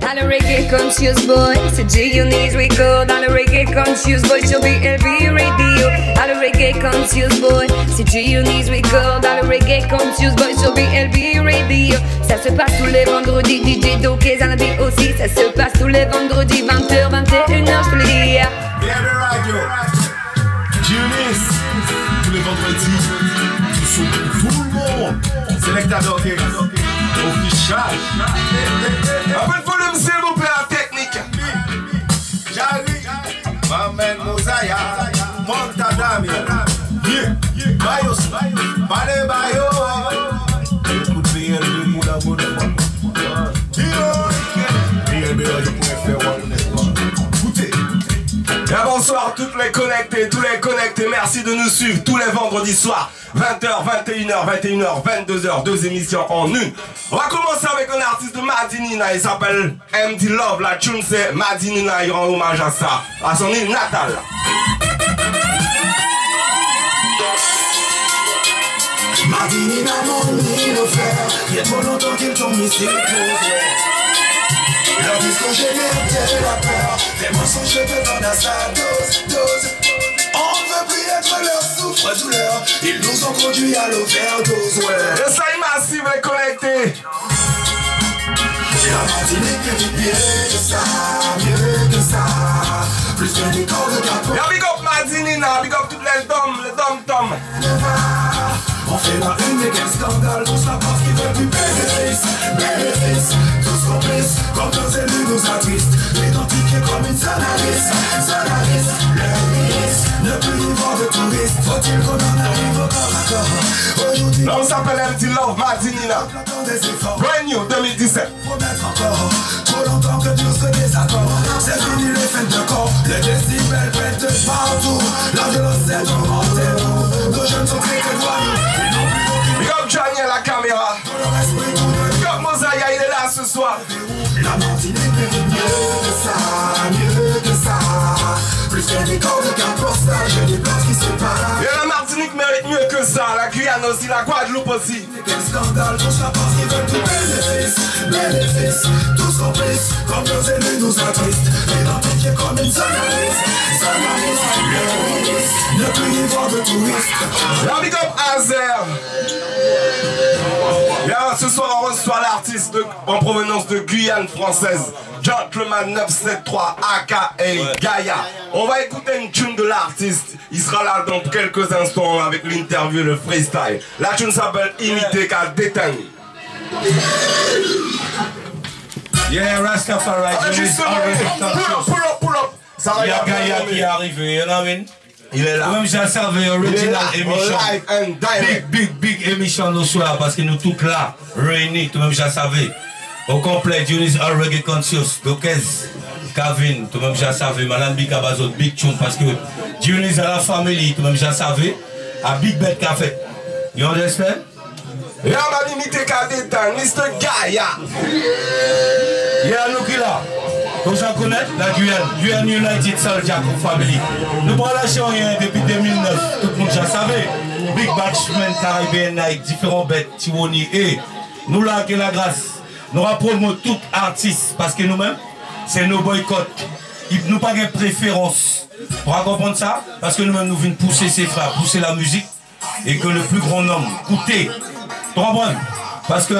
Dans le reggae conscious boy, c'est G-Unit Record. Dans le reggae conscious boy, sur BLB Radio. Dans le reggae conscious boy, c'est G-Unit Record. Dans le reggae conscious boy, sur BLB Radio. Ça se passe tous les vendredis, DJ Doké, Zanadi aussi. Ça se passe tous les vendredis, 20h, 21h, je te le dis. BLB Radio, G-Unit, tous les vendredis, tout son pour tout le monde. Selecta Doké, official. Un peu de volume s'il vous plaît, la technique. J'arrive, m'amène Mosaya, Montadami, Bayos, Palais Bayo. Écoute BLB pour la bonne fois. BLB, je pourrais faire écoutez. Bien bonsoir toutes les connectés, tous les connectés, merci de nous suivre tous les vendredis soirs, 20h, 21h, 21h, 22h, deux émissions en une. On va commencer avec un artiste de Madinina, il s'appelle MD Love, la tune c'est Madinina, il rend hommage à ça, à son île natale. Madinina, mon île au fer, il y a trop longtemps qu'ils t'ont mis sur le posé. Leur discours génère de la peur, des mensonges te donnent à sa dose. On veut plus être leur souffre-douleur, ils nous ont conduits à l'overdose, ouais. Le saï massif est connecté. J'ai la Martinique qui est mieux que ça, plus que des corps de capot. Y'a big up Madinina, big up toutes les dom-tom. On fait la une et quel scandale, tous la pense qu'ils veulent du bénéfice. Tous complices, comme nos élus nous attristent. Identifiés comme une salarice, leur ministre, ne plus y voir de touristes. Faut-il qu'on en arrive au corps à corps? Aujourd'hui, là on s'appelle MD Love, Madinina. Brand new 2017. Promettre encore, trop longtemps que Dieu se désaccord. C'est fini les fêtes de corps, les décibels pètent de partout. La violence est au rendez-vous, nos jeunes sont traités de voyous. Big up Johnny à la caméra. Big up Mosaya, il est là ce soir. La Martinique mérite mieux que ça. Plus qu'un décor de carte postale, j'ai des planches qui se séparent. Et la Martinique mérite mieux que ça. La Guyane aussi, la Guadeloupe aussi. Quel scandale, tous la pense qu'ils veulent du bénéfice. Tous complices, comme nos élus nous attristent. Identifiés comme une salarice. Ne plus y voir de touristes. La big up Azer. Bien, ce soir on reçoit l'artiste en provenance de Guyane française, Gentleman 973 aka Gaïa. On va écouter une tune de l'artiste. Il sera là dans quelques instants avec l'interview, le freestyle. La tune s'appelle Imité qu'à déteindre. Yeah, Rastafari, pull up. Ça il y a Gaïa qui est arrivé, you know what I mean? Il est là. Même j'ai servi original émission. Big émission nous soir parce que nous tous là, réunis, tout même j'ai servi. Au complet, Dionys All Reggae Conscious, Dokez, Kavin, tout même j'ai servi. Madame Big Abazot, Big Tune, parce que Dionys à la famille, tout même j'ai servi. À Big Bed Café. You understand? Et on va limiter qu'à détendre, Mr. Gaïa. Yeah, nous qui là. Comme ça connaître la Guyane United Soldier Family. Nous pas lâché rien depuis 2009. Tout le monde déjà savait. Big Batchman, Caribbean Night, différents bêtes, Tiwoni et nous là que la grâce. Nous rappelons tous artistes parce que nous-mêmes, c'est nos boycotts. Nous pas de préférence. On va comprendre ça parce que nous-mêmes nous venons pousser ces frères, pousser la musique et que le plus grand nombre, écoutez, tu comprends? Parce que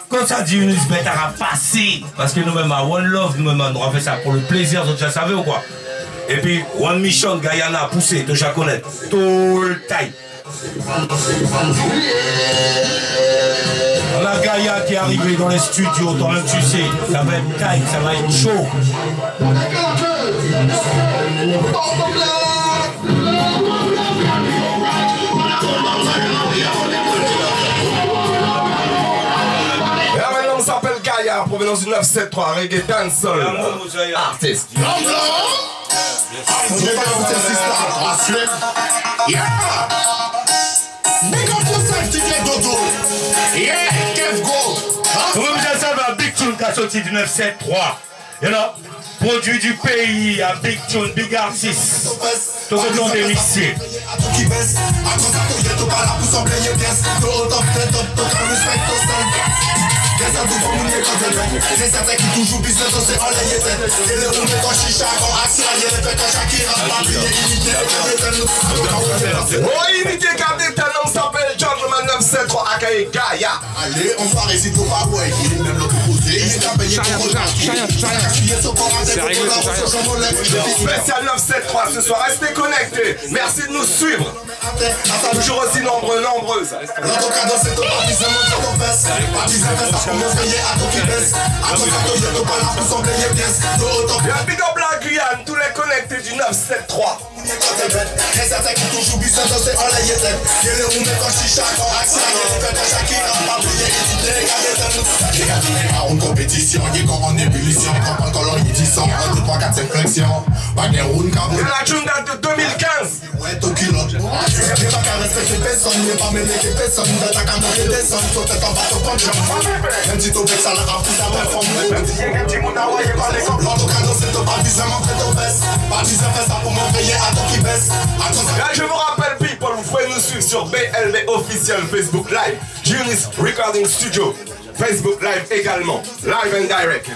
quand ça dit une bête à passer, parce que nous-mêmes à One Love, nous-mêmes on a fait ça pour le plaisir, vous déjà savez ou quoi? Et puis One Mission, Guyana, poussé, tu déjà connais, tout le taille. La Gaïa qui est arrivée dans les studios, toi-même tu sais, ça va être tight, ça va être chaud. En provenance du 973 Reggae Dancehall artiste. Vous avez ça un Big Tune qui a sorti du 973. You know, produit du pays, un Big Tune, Big Artist. Tout le monde est mixé. Reste à tout pour nous quand elle fait. C'est certain qui toujours business, c'est en l'air tête. Et le roule quand chicha, quand action, il y a le fait quand Shakira, papier, imité, oh, imité, gardez tel nom s'appelle Gentleman 973 Akaye Gaia. Allez, on va réciter au Baboué, il est même l'autre côté. Il est à payer pour Spécial 973 ce soir, restez connectés. Merci de nous suivre. Toujours aussi nombreuses. L'avocat dans cette partisane, quand on baisse. Partisane, ça pour me veiller à tout qui baisse. À tout ça, tout y'a pas là pour sembler les pièces. Y'a big up la Guyane, tous les connectés du 973. Et certains qui toujours bu, c'est en la yétette. Y'a le roux, mais quand chicha, quand action, y'a le fait quand Shakira, pas briller, il dit, une compétition, y'a quand en ébullition, quand on colore, il dit 100, 1, 2, 3, 4, 5 flexions. Pas de roule, car vous. La tune date de 2015. Ouais, ton kilote. Y'a pas qu'à respecter personne, y'a pas mêlé que personne. Y'a pas qu'à manger des sons, faut être en bateau, pas de jambes. Même si ton bec, ça l'a rappris, ça va former. Même si y'a un petit monde à voyer par les comptes. En tout cas, c'est ton partisan, montrez ton baisse. Partisan fait ça pour m'envoyer à ton qui baisse. Là, je vous rappelle, people, vous pouvez nous suivre sur BLB officiel Facebook Live, Junis Recording Studio, Facebook Live également, live and direct.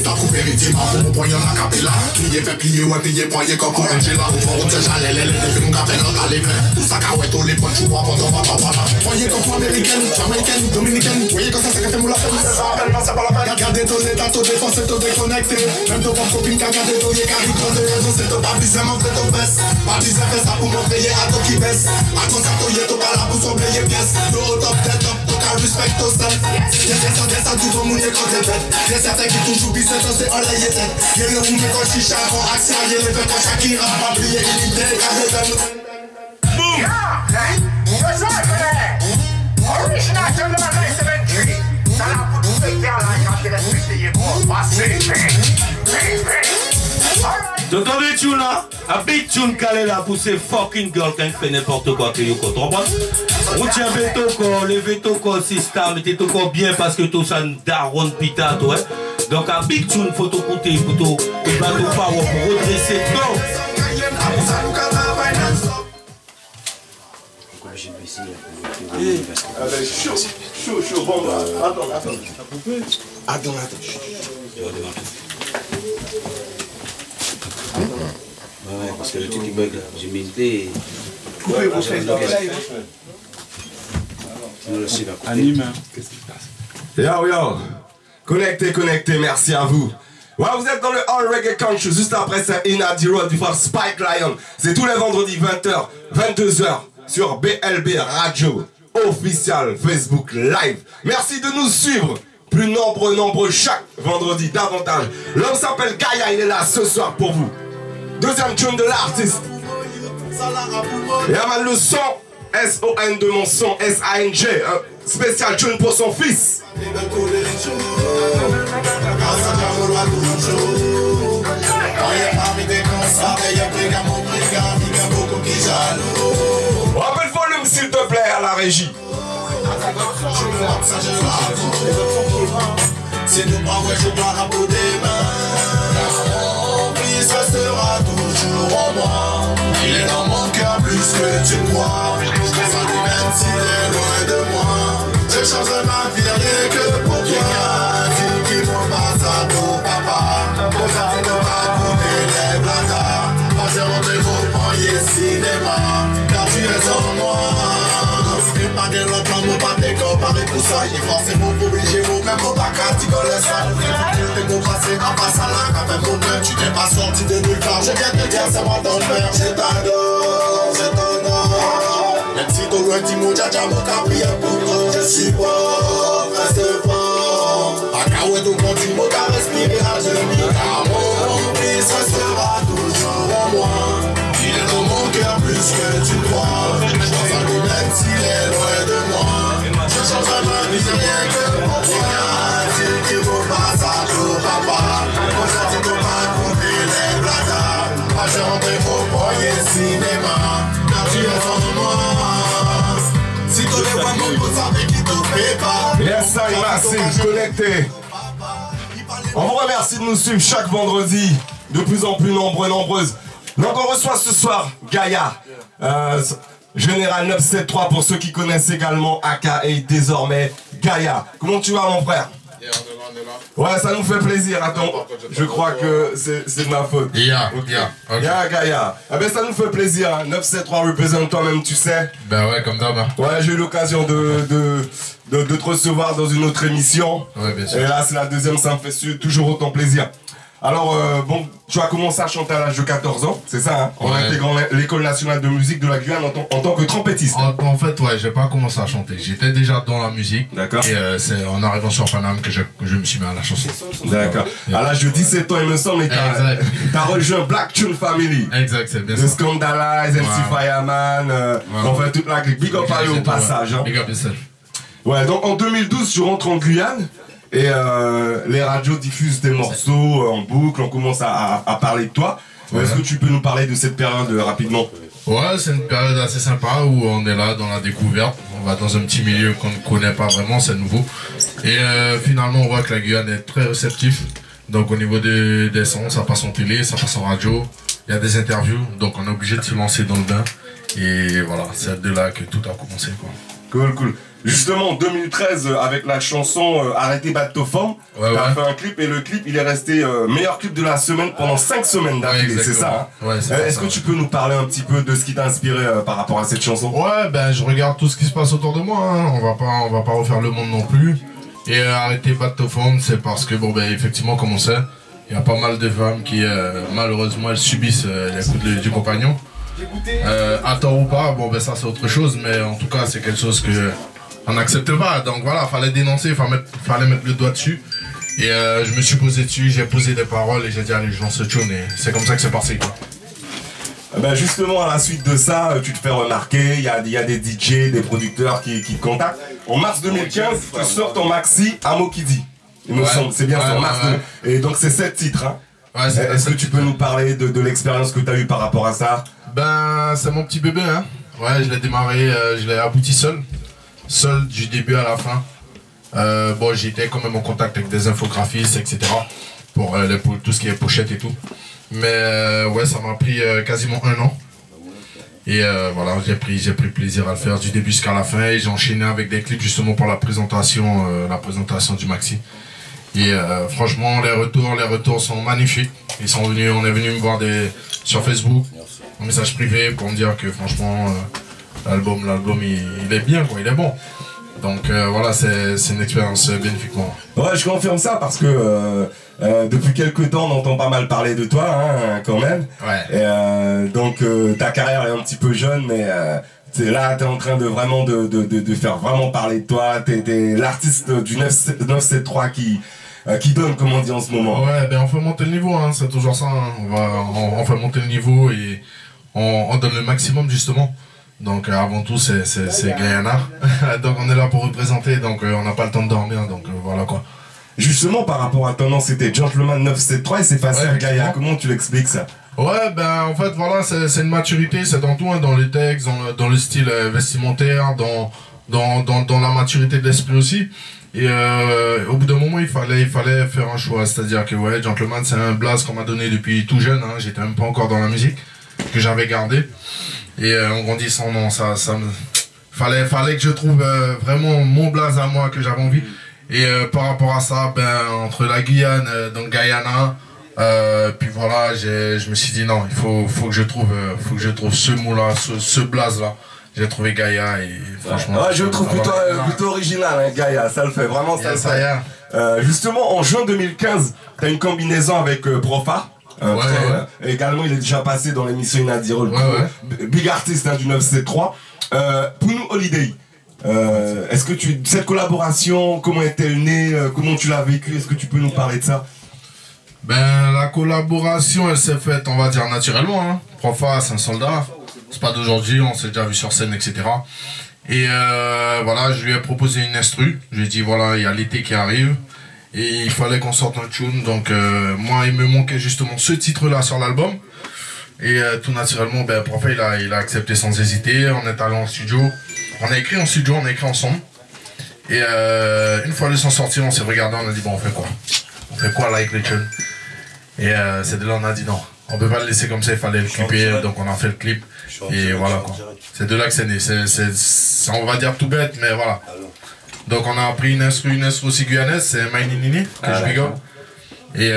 T'as coupé rythme, pour poigner la capella. Plié, fait plier, ouais, plié, poigner comme pour Angela. Pour route, j'allais, les films, café, dans les mains. Tout ça, caouette, tous les points, je vois, pendant ma papa. Poigner comme américaine, jamaïcaine, dominicaine. Voyez comme ça fait moula. C'est pas la peine. Regardez ton état, ton défense, ton déconnecté. Même ton propre copine, qui a gardé ton yé, carré, ton raison, c'est ton pas bizarre, montre ton baisse. Pas bizarre, fait ça pour m'envoyer à ton qui baisse. À ton ça, ton yé, ton pas là pour sombrer les pièces. No top, tête top, ton cas, respect yourself. Y'a ça, tout le monde est quand t'es bête. Y'a certains qui toujours bizarre. C'est en la yétette. Y'a le roux, mais quand chicha, quand action, y'a le fait quand Shakira, pas briller, limité, gardez le boum! Yeah! Ça, original Gentleman 973. Ça l'a pour tout le faire là, quand il respecte les gros. Passez, donc on est tune là, un big tune calé là pour ces fucking girls qui fait n'importe quoi que yo contre. On tient veto quoi, les veto quoi système, mettez tout quoi bien parce que tout ça daron pita toi. Donc un big tune faut tout compter pour tout et pas tout power pour redresser tout. Chaud, bon, attends. Ouais, parce que le truc qui bug là, j'ai mis une clé. Oui, vous faites Anime. Qu'est-ce qui se passe? Yo. Connecté, merci à vous. Ouais, vous êtes dans le All Reggae Country. Juste après, c'est Inadi Road du frère Spike Lion. C'est tous les vendredis 20h, 22h sur BLB Radio official Facebook Live. Merci de nous suivre. Plus nombreux chaque vendredi, davantage. L'homme s'appelle Gaia, il est là ce soir pour vous. Deuxième tune de l'artiste. Et le son, S-O-N de mon son, S-A-N-G. Spécial tune pour son fils. Rappelle le volume s'il te plaît à la régie. C'est nous pas ouais, je dois rappeler des mains. Mon fils restera toujours en moi. Il est dans mon cœur plus que tu crois. Je ressens lui même s'il est loin de moi. Je changerai ma vie rien que pour toi. Dis qu'il m'en passe à ton papa. Pour ça tu ne vas couper les blagues. Moi j'ai rendez-vous pour y cinéma. Car tu es en moi. Pas de l'autre, mon pas de comparer tout ça. J'ai forcément obligé, même mon bac à tu connais ça. T'es mon passé, en passant là, quand même mon père. Tu n'es pas sorti de nulle part. Je viens te dire, c'est moi ton père. Je t'adore, je t'honore. Même si ton loin dit mon dja mon caprier pour toi. Je suis pauvre, reste fort. A caouet ton continue, mon cas respirer à demi. Car mon fils restera toujours en moi. Il est dans mon cœur plus que tu crois. Je pense à lui même s'il est loin de moi. Je changerai ma vie rien que pour toi. Dis qu'il faut pas à ton papa. Pour ça tu peux pas couper les blagues. Pas j'ai rendez-vous pour y cinéma. Car tu es en moi. Si tu les vois mon pote avec qui te fait pas. Yes, ça massive, connecté. On vous remercie de nous suivre chaque vendredi. De plus en plus nombreuses. Donc on reçoit ce soir Gaia. Général 973 pour ceux qui connaissent également aka et désormais Gaïa. Comment tu vas mon frère? Ouais, ça nous fait plaisir. Attends, je crois que c'est de ma faute. Yeah, Gaïa. Eh ben ça nous fait plaisir. Hein. 973 représente toi-même, tu sais. Ben ouais, comme d'hab. Hein. Ouais, j'ai eu l'occasion de te recevoir dans une autre émission. Ouais, bien sûr. Et là, c'est la deuxième, ça me fait toujours autant plaisir. Alors, bon, tu as commencé à chanter à l'âge de 14 ans, c'est ça, hein, en intégrant l'École nationale de musique de la Guyane en tant que trompettiste. En fait, ouais, j'ai pas commencé à chanter. J'étais déjà dans la musique. D'accord. Et c'est en arrivant sur Paname que je me suis mis à la chanson. D'accord. À l'âge de 17 ans, il me semble, t'as rejoint Black Tune Family. Exact, c'est bien The ça. Scandalize, MC Fireman, enfin toute la clique. Big up à eux au passage. Hein. Big up yourself. Ouais, donc en 2012, tu rentres en Guyane. Et les radios diffusent des morceaux en boucle, on commence à parler de toi. Ouais. Est-ce que tu peux nous parler de cette période rapidement? Ouais, c'est une période assez sympa où on est là dans la découverte. On va dans un petit milieu qu'on ne connaît pas vraiment, c'est nouveau. Et finalement, on voit que la Guyane est très réceptive. Donc au niveau des sons, ça passe en télé, ça passe en radio. Il y a des interviews, donc on est obligé de se lancer dans le bain. Et voilà, c'est de là que tout a commencé, quoi. Cool. Justement, en 2013, avec la chanson Arrêtez Bateau Forme, t'as fait un clip et le clip, il est resté meilleur clip de la semaine pendant 5 semaines d'affilée, c'est ça hein? Ouais, est-ce que tu peux nous parler un petit peu de ce qui t'a inspiré par rapport à cette chanson? Ouais, ben je regarde tout ce qui se passe autour de moi, hein. On va pas refaire le monde non plus. Et Arrêtez Bateau Forme, c'est parce que, bon ben effectivement, comme on sait, il y a pas mal de femmes qui, malheureusement, elles subissent les coups du compagnon. À tort ou pas, bon ben ça c'est autre chose, mais en tout cas c'est quelque chose que on n'accepte pas, donc voilà, fallait dénoncer, fallait mettre le doigt dessus. Et je me suis posé dessus, j'ai posé des paroles et j'ai dit allez je lance ce tune et c'est comme ça que c'est parti quoi. Ben justement à la suite de ça, tu te fais remarquer, il y a des DJ, des producteurs qui te contactent. En mars 2015, tu sors ton maxi Amokidi. Il me semble, c'est bien ça, en mars. Et donc c'est 7 titres. Hein. Ouais, est-ce que tu peux nous parler de l'expérience que tu as eue par rapport à ça? Ben c'est mon petit bébé hein. Ouais, je l'ai démarré, je l'ai abouti seul du début à la fin. Bon, j'étais quand même en contact avec des infographistes, etc. pour tout ce qui est pochette et tout. Mais ouais, ça m'a pris quasiment 1 an. Et voilà, j'ai pris plaisir à le faire du début jusqu'à la fin. Et j'ai enchaîné avec des clips justement pour la présentation du maxi. Et franchement, les retours sont magnifiques. On est venu me voir sur Facebook, en message privé pour me dire que franchement, l'album il est bien, quoi, il est bon. Donc voilà, c'est une expérience bénéfique pour moi. Ouais, je confirme ça parce que depuis quelques temps, on entend pas mal parler de toi, hein, quand même. Ouais. Et donc ta carrière est un petit peu jeune, mais là, t'es en train de vraiment de faire vraiment parler de toi. T'es l'artiste du 973 qui donne, comme on dit en ce moment. Ouais, ben on fait monter le niveau, hein, c'est toujours ça. Hein. On fait monter le niveau et on donne le maximum justement. Donc avant tout c'est Guyana. Donc on est là pour représenter, donc on n'a pas le temps de dormir, donc voilà quoi. Justement par rapport à ton nom, c'était Gentleman 973 et c'est passé à Gaïa. Comment tu l'expliques ça? Ouais, ben en fait voilà, c'est une maturité, c'est dans tout, hein, dans les textes, dans le style vestimentaire, dans la maturité de l'esprit aussi. Et au bout d'un moment il fallait faire un choix, c'est-à-dire que ouais, Gentleman c'est un blaze qu'on m'a donné depuis tout jeune, hein, j'étais même pas encore dans la musique, que j'avais gardé. Et en grandissant, non, fallait que je trouve vraiment mon blaze à moi que j'avais envie. Et par rapport à ça, ben entre la Guyane, donc Guyana, puis voilà, je me suis dit non, il faut que je trouve ce mot-là, ce blaze-là. J'ai trouvé Gaïa et franchement. Ouais, je le trouve plutôt original, hein, Gaïa, ça le fait, vraiment ça le fait. Justement, en juin 2015, t'as une combinaison avec Profa. Également, il est déjà passé dans l'émission Inadirol, big artiste hein, du 973. Pounou Holiday, est-ce que cette collaboration, comment est-elle née, comment tu l'as vécue, est-ce que tu peux nous parler de ça? Ben la collaboration elle s'est faite on va dire naturellement, hein. Profa c'est un soldat, c'est pas d'aujourd'hui, on s'est déjà vu sur scène etc. Et voilà, je lui ai proposé une instru, je lui ai dit voilà il y a l'été qui arrive. Et il fallait qu'on sorte un tune, donc moi il me manquait justement ce titre là sur l'album. Et tout naturellement, ben Profa il a accepté sans hésiter, on est allé en studio, on a écrit en studio, on a écrit ensemble. Et une fois le son sorti, on s'est regardé, on a dit bon on fait quoi là avec le tune. Et c'est de là on a dit non, On peut pas le laisser comme ça, il fallait le clipper, donc on a fait le clip. Et voilà quoi. C'est de là que c'est né. C'est, on va dire tout bête, mais voilà. Donc on a pris une instru aussi guyanaise, c'est Maininini, que je rigole. Et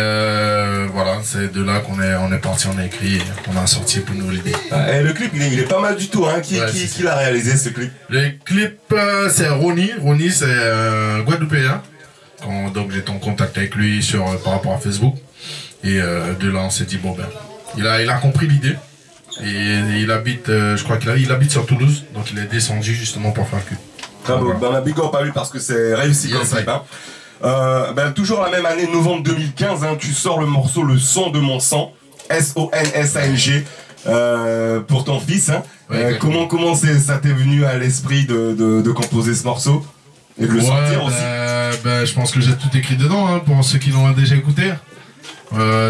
voilà, c'est de là qu'on est parti, on a écrit, et on a sorti pour nous l'idée. Et le clip, il est pas mal du tout, hein. Qui l'a réalisé ce clip? Le clip, c'est Ronnie. Ronnie, c'est un Guadeloupéen. Donc j'étais en contact avec lui par rapport à Facebook. Et de là, on s'est dit, bon ben, il a compris l'idée. Et il habite, je crois qu'il habite sur Toulouse. Donc il est descendu justement pour faire le clip. Très beau. Ben, on a big up à lui parce que c'est réussi comme clip, hein. Ben, toujours la même année, novembre 2015, hein, tu sors le morceau Le Son de mon sang, S-O-N-S-A-N-G, pour ton fils. Hein. Ouais, comment ça t'est venu à l'esprit de composer ce morceau et de le sortir aussi? Je pense que j'ai tout écrit dedans, hein, pour ceux qui l'ont déjà écouté.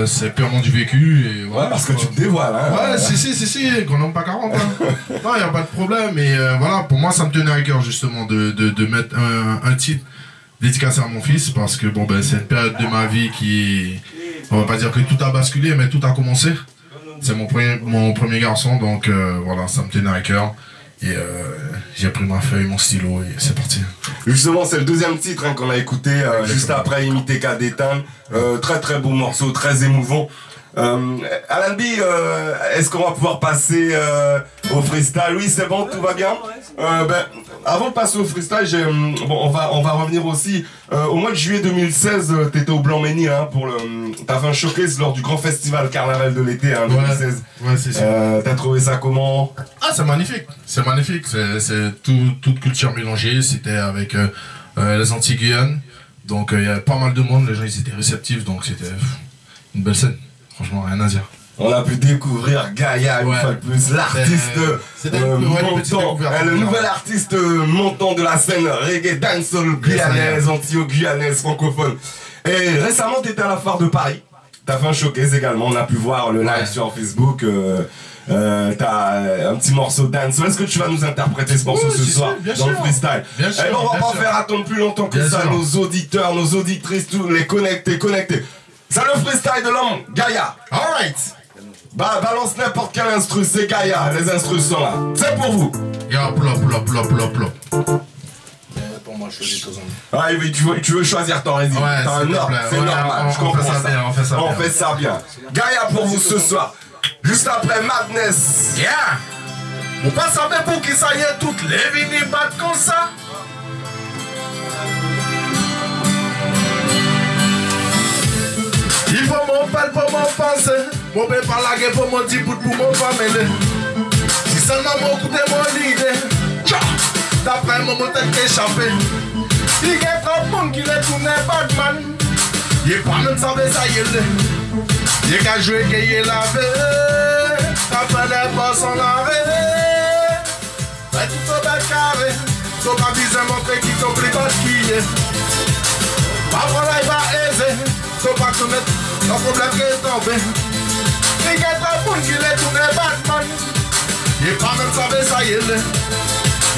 C'est purement du vécu. Et voilà, ouais, parce que tu te dévoiles. Hein, ouais, si, qu'on n'aime pas 40. Hein. Non, il n'y a pas de problème. Et voilà, pour moi, ça me tenait à cœur justement de mettre un titre dédicacé à mon fils, parce que bon, ben, c'est une période de ma vie qui, on va pas dire que tout a basculé, mais tout a commencé. C'est mon premier garçon, donc voilà, ça me tenait à cœur. Et j'ai pris ma feuille, mon stylo et c'est parti. Justement, c'est le deuxième titre, hein, qu'on a écouté juste après Imiter qu'à d'éteindre. Très très beau morceau, très émouvant. Alan B, est-ce qu'on va pouvoir passer au freestyle? Oui, c'est bon, tout va bien. Avant de passer au freestyle, on va revenir aussi. Au mois de juillet 2016, t'étais au Blanc-Ménil, hein, t'as fait un showcase lors du grand festival Carnaval de l'été, hein, 2016. Ouais, c'est sûr. T'as trouvé ça comment? Ah, c'est magnifique. C'est magnifique. C'est toute culture mélangée. C'était avec les Antilles-Guyane. Donc il y avait pas mal de monde. Les gens ils étaient réceptifs. Donc c'était une belle scène. Franchement, rien à dire. On a pu découvrir Gaïa une fois de plus, l'artiste montant, le nouvel artiste montant de la scène reggae dancehall guyanaise, antillo-guyanaise, francophone. Et récemment, tu étais à la foire de Paris. Tu as fait un showcase également, on a pu voir le live sur Facebook. T'as un petit morceau dancehall. Est-ce que tu vas nous interpréter ce morceau ce soir dans le freestyle? Bien sûr. On va pas faire attendre plus longtemps que ça nos auditeurs, nos auditrices, tous les connectés. C'est le freestyle de l'homme, Gaïa. Alright. Balance n'importe quel instru, c'est Gaïa, les instrus sont là. C'est pour vous. Yo, plop. Pour moi, je choisis tous en Ah oui, tu veux choisir ton résident. Ouais, c'est normal, je comprends ça. On fait ça bien. Gaïa pour vous ce soir. Juste après Madness. Yeah. Vous pas savoir pour qui ça y est, toutes les vignes battent comme ça. Il faut mon père pour mon penser. Mon père par la guerre pour mon petit bout pour mon famille. Si seulement mon coup de mon idée. D'après mon tête échappé. Il y a trop de monde qui les tourne Batman. Il n'est pas même savait ça y est. Il y a qu'à jouer qu'il est lavé. D'après les boss sont lavés. Mais tout au bel carré. T'as pas besoin de montrer qui t'oublie pas qui est. Parfois là il va aiser. Faut pas connaître le problème qui est tombé. Il y a trop de monde qui les tourne Batman. Il n'est pas même savait ça y est.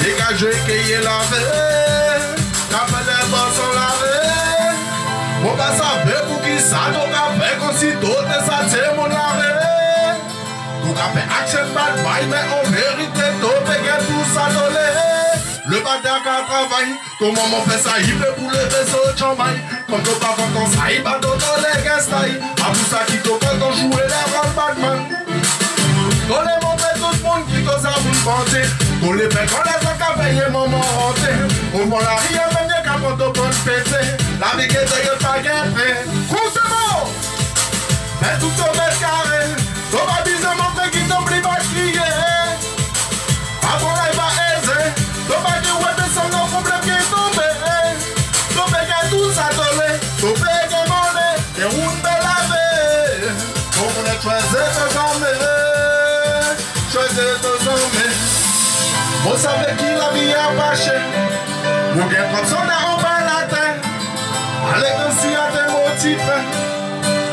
Il y a qu'à jouer qu'il est lavé. D'après les boss sont lavés. On va savoir pour qui ça, donc après qu'on s'y dote, ça c'est mon arrêt. Donc après action bad boy, mais on mérite tout, et tout ça dolé. Le badac à travail, comment on fait ça, il veut pour le vaisseau de Chamaï. Quand on part quand on s'aille, bah d'autres les gastailles. À tout ça qui t'ouvre quand on joue les rôles Batman. On les montre tout le monde qui cause à vous penser. On les fait quand les gens qui veillent, maman rentré. On voit la rien, même bien qu'à quand on peut péter. La vie qui est pas guerre. Coucement! Mais tout au mètre carré. On va bien se montrer qu'ils n'oublient pas de crier. Avant là, il va aiser. On va dire ouais, mais c'est nos problèmes qui est tombé. On peut tout ça donner. On peut demander. Et on peut laver. On est choisi de dormir. Choisi de dormir. On savait qu'il la vie a bâché. On vient comme son en bas la terre. Allez comme si à tes motifs.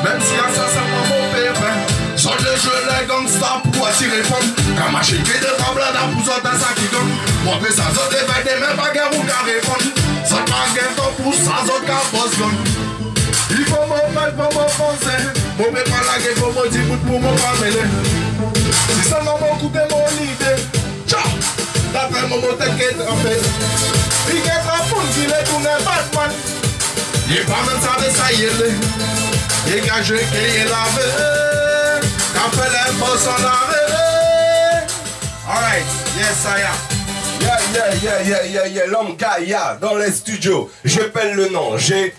Même si à ça pas mon pépin. Change le jeu les gangsters pour attirer femme. Quand ma chérie de tremblade pour sortir ça qui donne. Moi que ça zone des des mêmes pas guerre ou qu'à répondre. Ça pas guerre pour ça zone qu'à bosse gun. Il faut mon mal pour mon penser. Mon père la gueule pour mon dit pour mon pas mêler. Si seulement mon coupé mon idée. Ciao! D'après mon mot t'inquiète en fait. Il y a un fond qui est tourné Batman. Il est pas même ça de ça y est. Il y a joué qu'il est lavé. Qu'appelle un boss en arrêt. Alright, yes I am. Yeah, l'homme Gaïa dans les studios. J'appelle le nom G-A-Y-A-H.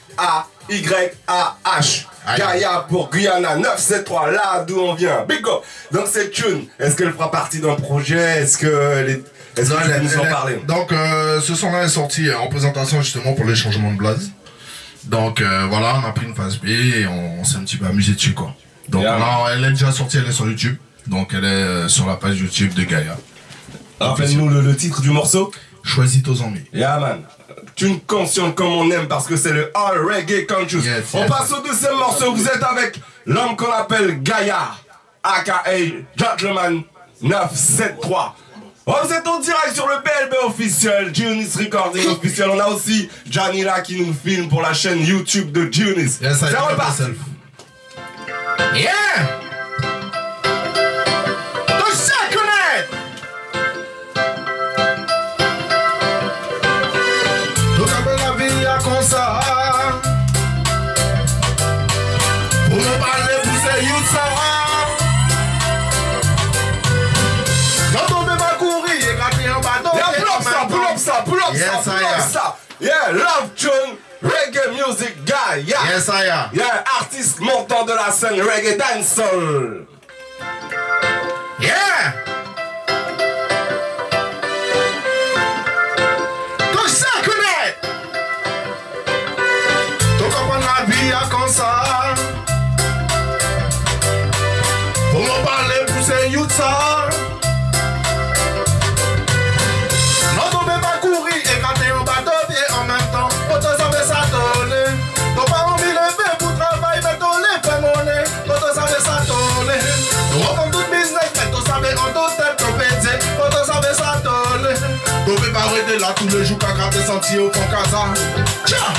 Gaïa pour Guyana 973, là d'où on vient. Big up. Donc cette tune, est-ce qu'elle fera partie d'un projet? Est-ce que tu nous en parler? Donc ce son-là est sorti en présentation justement pour les changements de blaze. Donc voilà, on a pris une phase B et on s'est un petit peu amusé dessus quoi. Donc là, elle est déjà sortie, elle est sur YouTube. Donc elle est sur la page YouTube de Gaïa. Rappelle-nous le titre du morceau. Choisis tes amis. Yeah man. Tune consciente comme on aime parce que c'est le All Reggae Conscious. Yes, on passe au deuxième morceau. Vous êtes avec l'homme qu'on appelle Gaïa, aka Gentleman 973. Oh, vous êtes en direct sur le BLB officiel, Genius Recording officiel. On a aussi Janila qui nous filme pour la chaîne YouTube de Genius. Yes, ça repart. Yeah! Comme ça pour nous parler pour ces youths ça non tombez pas courir et gratter en bateau pull up ça yeah love tune reggae music guy yes I am yeah artiste montant de la scène reggae dancehall yeah comme ça pour nous parler pour ces youths ça non tombez pas courir et gratter en bateau pied en même temps pour te savoir ça tourner t'as pas envie de lever pour travailler mais t'en les fait monnaie pour te savoir ça tourner nous reprend tout business mais t'en savais en tout tête ton pédé pour te savoir ça tourner tombez pas arrêter là tous les jours qu'à gratter senti au fond casa tiens.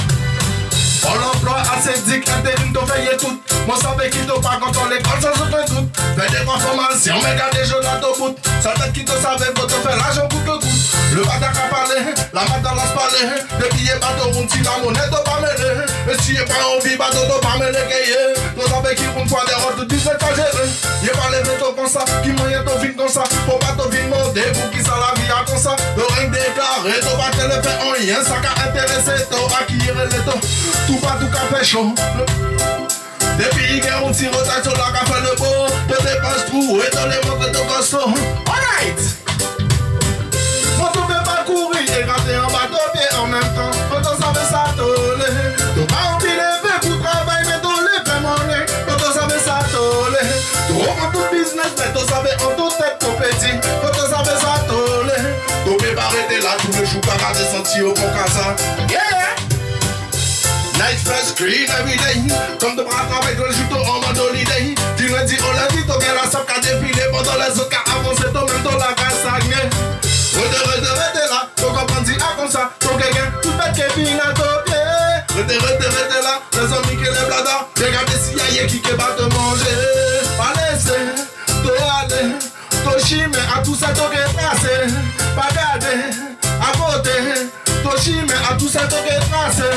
On l'emploi assez dit intérim t'as veillé tout. Moi savais qu'il t'a pas quand on l'école sans aucun doute. Fais des transformations, mais garde des jeux là t'au bout. Sa tête qui te savait faut te faire l'argent pour que goûte. Le batac a parlé, la matin l'a parlé. Le billet bateau roule si la monnaie t'as pas mêlé. Et si y'a pas envie bateau t'as pas mêlé gayé. Nous savais qu'il roule fois des routes de 17 pas géré. Y'a pas les vétos comme ça, qui moyen t'au vin comme ça. Faut pas t'au vin monter pour qui ça la vie a comme ça. Le règne déclaré, t'au pas te le fait en rien. Ça qu'a intéressé, t'au acquérir les taux. Tout pas tout café chaud. Depuis il y a un petit retard sur la café le beau. Te dépenses tout et dans les mots de ton costaud. Alright! Moi tu peux pas courir et gratter en bateau pied en même temps. Quand on savait ça toller. Tu pas envie de lever pour travailler mais t'en les fait monnaie. Quand on savait ça toller. Tu reprends tout business mais t'en savais en toute tête ton petit. Quand on savait ça toller. Tu peux pas arrêter là tous les jours qu'à garder senti au bon casa. Yeah! Night fresh green every day. Comme de bras avec le juto en mode holiday. Tu me dis oh la vie t'as bien la sape qu'à défiler. Pendant les autres qu'à avancer toi même dans la casse à gagner. Rete là, ton comprends dit ah comme ça. Ton quelqu'un tout fait Kevin à ton pied. Rete là, les amis qui les bladas. Regardez si y'a qui va te manger. Pas laisser, t'o aller. T'o chimé à tout ça t'o tracé. Pas garder, à côté. T'o chimé à tout ça t'o tracé.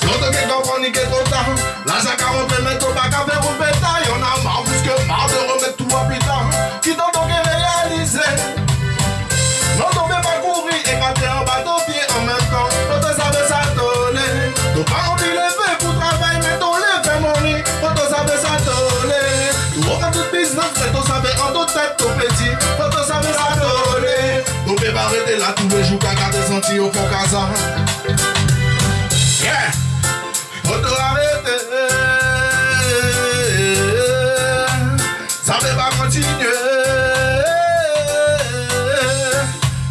L'autre qui comprend ni qui est trop tard. La jac à remettre, mais t'as pas qu'à faire un bétail. Y'en a marre, plus que marre de remettre tout à plus tard. Qui t'ont donc réalisé. Non, t'en fais pas courir et gratter en bateau pied en même temps. Quand t'as savais ça toller. T'as pas envie de lever pour travailler, mais t'en les fait monnaie. Quand t'as savais ça toller. Tu reprends tout business, mais t'en savais en toute tête ton petit. Quand t'as savais ça toller. T'en fais pas arrêter là tous les jours qu'à garder senti au fond casa. Yeah! Faut te arrêter, ça ne va pas continuer.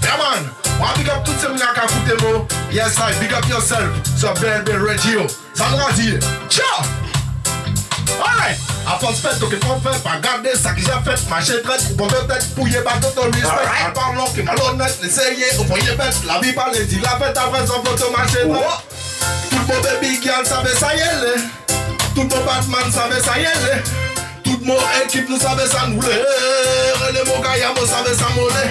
Yeah man, I big up toutes ces mouilles à foutre mots. Yes I big up yourself sur BLB Radio. Ça me va dire, ciao. Alright, à force fait, donc il faut faire, pas garder ça que j'ai fait, marcher traite, pour peut-être pouiller pas tout ton respect. En parlant que malhonnête, l'essayer, au foyer bête, la vie par les la fête après son photo marcher traite. Tout le beau baby girl savait ça y est. Tout mon Batman savait ça y est. Toute mon équipe nous savait ça nous l'est. Les mots gaillards nous savait ça mollet.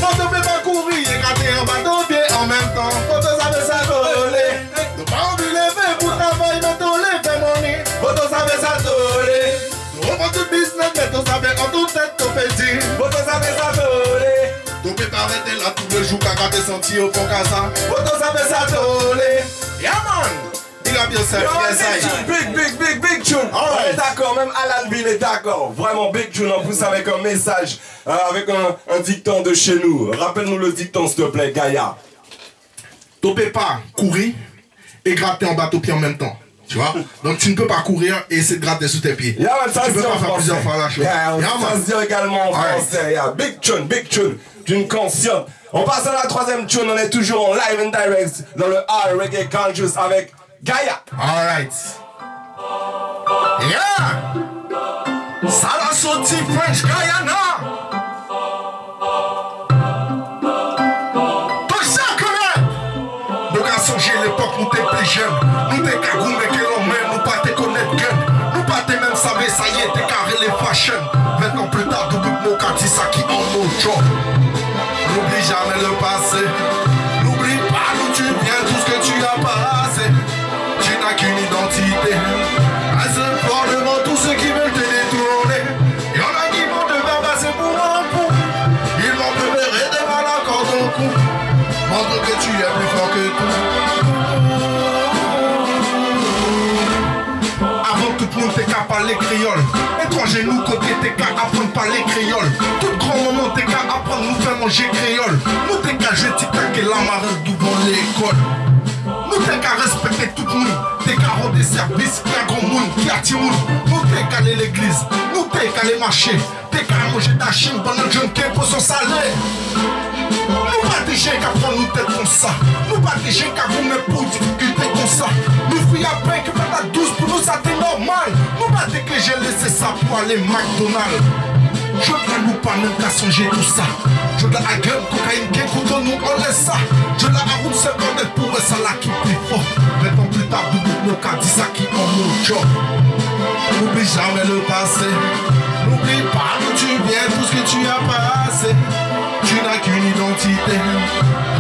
On ne peut pas courir et gratter un bateau pied en même temps. On te savait ça toller. Ne pas envie lever pour travailler, mais toller fait mon nid. On te savait ça toller. On prend tout business, mais on savait en toute tête ton petit. On te savait ça toller. Tu peux pas arrêter là tous les jours qu'à gratter senti au fond qu'à ça. On te savait ça toller. Yeah man. Big tune. On est d'accord, même Alan Bill est d'accord. Vraiment big tune en plus avec un message, avec un dicton de chez nous. Rappelle-nous le dicton s'il te plaît, Gaïa. Tu ne peux pas courir et gratter en bateau pied en même temps. Tu vois? Donc tu ne peux pas courir et essayer de gratter sous tes pieds. Ça tu peux pas faire plusieurs fois la chose. Ça se dit également en français. Big tune, d'une consciente. On passe à la troisième tune, on est toujours en live and direct dans le R Reggae Conscious avec Gaïa. Alright. Yeah. Ça l'a sorti French Guyana. Tout ça connaît. Nous avons songé l'époque où t'es plus jeune. Nous t'es cagoumé que l'on même. Nous pas te connaître gun. Nous pas te même savoir ça y est t'es carré les fashion. 20 ans plus tard double de mots quand ça qui en mot job. N'oublie jamais le passé. N'oublie pas d'où tu viens, tout ce que tu as passé. Tu n'as qu'une identité. Reste fort devant tous ceux qui veulent te détourner. Y'en a qui vont te faire passer pour un fou. Ils vont te verrer devant la corde au cou. Montre que tu es plus fort que tout. Avant tout le monde t'es qu'à parler créole. Étranger nous côté t'es qu'à apprendre parler créole. Tout grand moment t'es qu'à apprendre nous faire manger créole. Nous t'es qu'à jouer tic-tac et la marelle devant l'école. Nous t'es qu'à respecter tout le monde. T'es qu'à rendre des services qui a grand monde, qui a Timoun. Nous t'es qu'à aller l'église. Nous t'es qu'à aller marcher. T'es qu'à manger ta chine pendant le jeune pour son salaire. Nous pas des gens qui prennent nous tête comme ça. Nous pas des gens qui vous mettent pour difficulté comme ça. Nous fouillons après que pendant 12 pour nous ça t'est normal. Nous pas des que j'ai laissé ça pour aller McDonald's. Je ne nous pas même qu'à songer tout ça. Je la gueule, cocaïne, qui couteau, nous on laisse ça. Je la route secondaire pour ça là qui plus fort. 20 ans plus tard, double nos cas, dit ça qui en mon job. N'oublie jamais le passé. N'oublie pas d'où tu viens, tout ce que tu as passé. Tu n'as qu'une identité.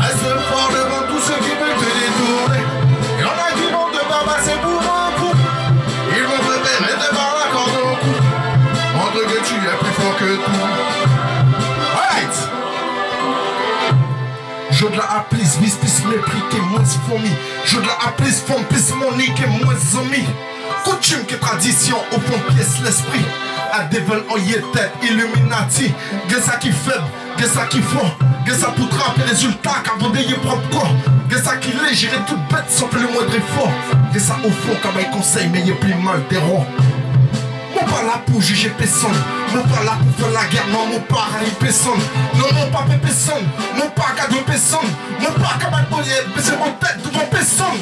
Reste fort devant tous ceux qui veulent te détourner. Y'en a qui vont te faire passer pour un coup. Ils vont te faire devant la corde au cou. Montre que tu es plus fort que tout. Alright. Je de la applis, vis plus mépris que moins fourmi. Je de la applis, forme plus money que moins zombie. Coutume que tradition, au fond pièce l'esprit. À devil en y tête, Illuminati. Qu'est-ce ça qui faible, qu'est-ce ça qui fort. Qu'est-ce ça pour trapper les résultats qu'avant d'ailleurs propre corps. Qu'est-ce ça qui l'est, gérer toute bête sans plus le moindre effort. Qu'est-ce ça au fond, comme un conseil, mais il y a plus mal des rois. Mon pas là pour juger personne. Mon pas là pour faire la guerre. Non, mon pas à personne. Non, mon pas fait personne. Mon pas à de personne. Mon pas à battre c'est mon tête devant personne.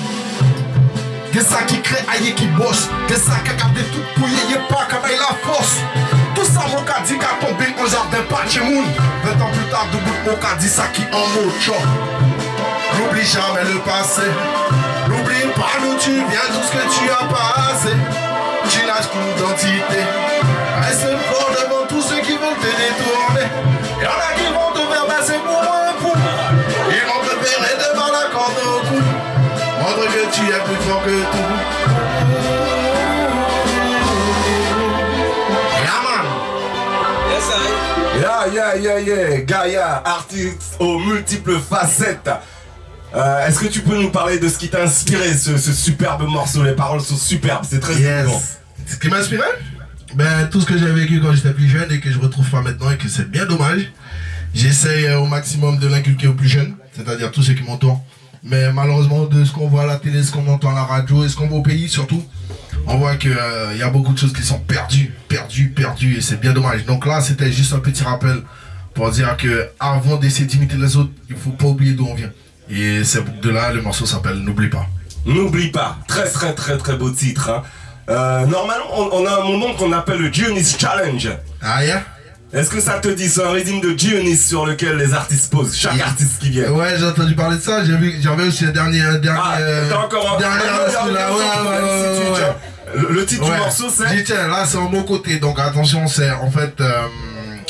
Qu'est-ce ça qui crée aïe qui bosse. Qu'est-ce ça qui a gardé tout pour y pas qu'à la force. Tout ça mon cas dit qu'à tomber au jardin pas chez moun. 20 ans plus tard double mon cas dit ça qui en mot chop. N'oublie jamais le passé. N'oublie pas d'où tu viens, tout ce que tu as passé. Tu n'as qu'une identité. Reste fort devant tous ceux qui veulent te détourner. Y'en a qui vont te faire passer pour un fou. Ils vont te verrer devant la corde au cou. Montre que tu es plus fort que tout. Yeah. Gaïa, artiste aux multiples facettes. Est-ce que tu peux nous parler de ce qui t'a inspiré ce superbe morceau? Les paroles sont superbes, c'est très émouvant. Ce qui m'a inspiré? Ben, tout ce que j'ai vécu quand j'étais plus jeune et que je retrouve pas maintenant et que c'est bien dommage. J'essaye au maximum de l'inculquer aux plus jeunes, c'est-à-dire tous ceux qui m'entourent. Mais malheureusement, de ce qu'on voit à la télé, ce qu'on entend à la radio et ce qu'on voit au pays surtout, on voit qu'il y a beaucoup de choses qui sont perdues et c'est bien dommage. Donc là, c'était juste un petit rappel pour dire que avant d'essayer d'imiter les autres, il faut pas oublier d'où on vient. Et c'est de là, le morceau s'appelle N'oublie pas. N'oublie pas, très beau titre. Hein. Normalement, on a un moment qu'on appelle le Dionys Challenge. Ah yeah? Est-ce que ça te dit? C'est un rythme de Dionys sur lequel les artistes posent, chaque artiste qui vient. Ouais, j'ai entendu parler de ça, j'avais aussi le dernier t'as encore un... là, ouais. Le titre du morceau, c'est... Tiens, là, c'est en mon côté. Donc, attention, c'est en fait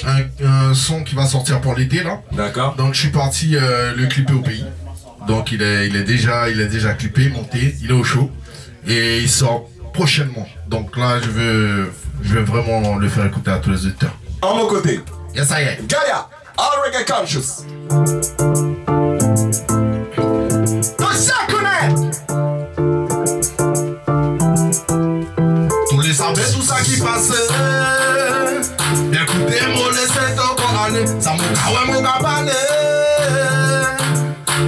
un son qui va sortir pour l'été, là. D'accord. Donc, je suis parti le clipper au pays. Donc, il est déjà clippé, monté. Il est au chaud. Et il sort prochainement. Donc là, je veux vraiment le faire écouter à tous les auditeurs. En mon côté. Yes, I am. Gaia, All Reggae Conscious. Tous les savez tout ça qui passe. Écoutez, moi laissez encore aller. Ça m'a kawa mon gabane.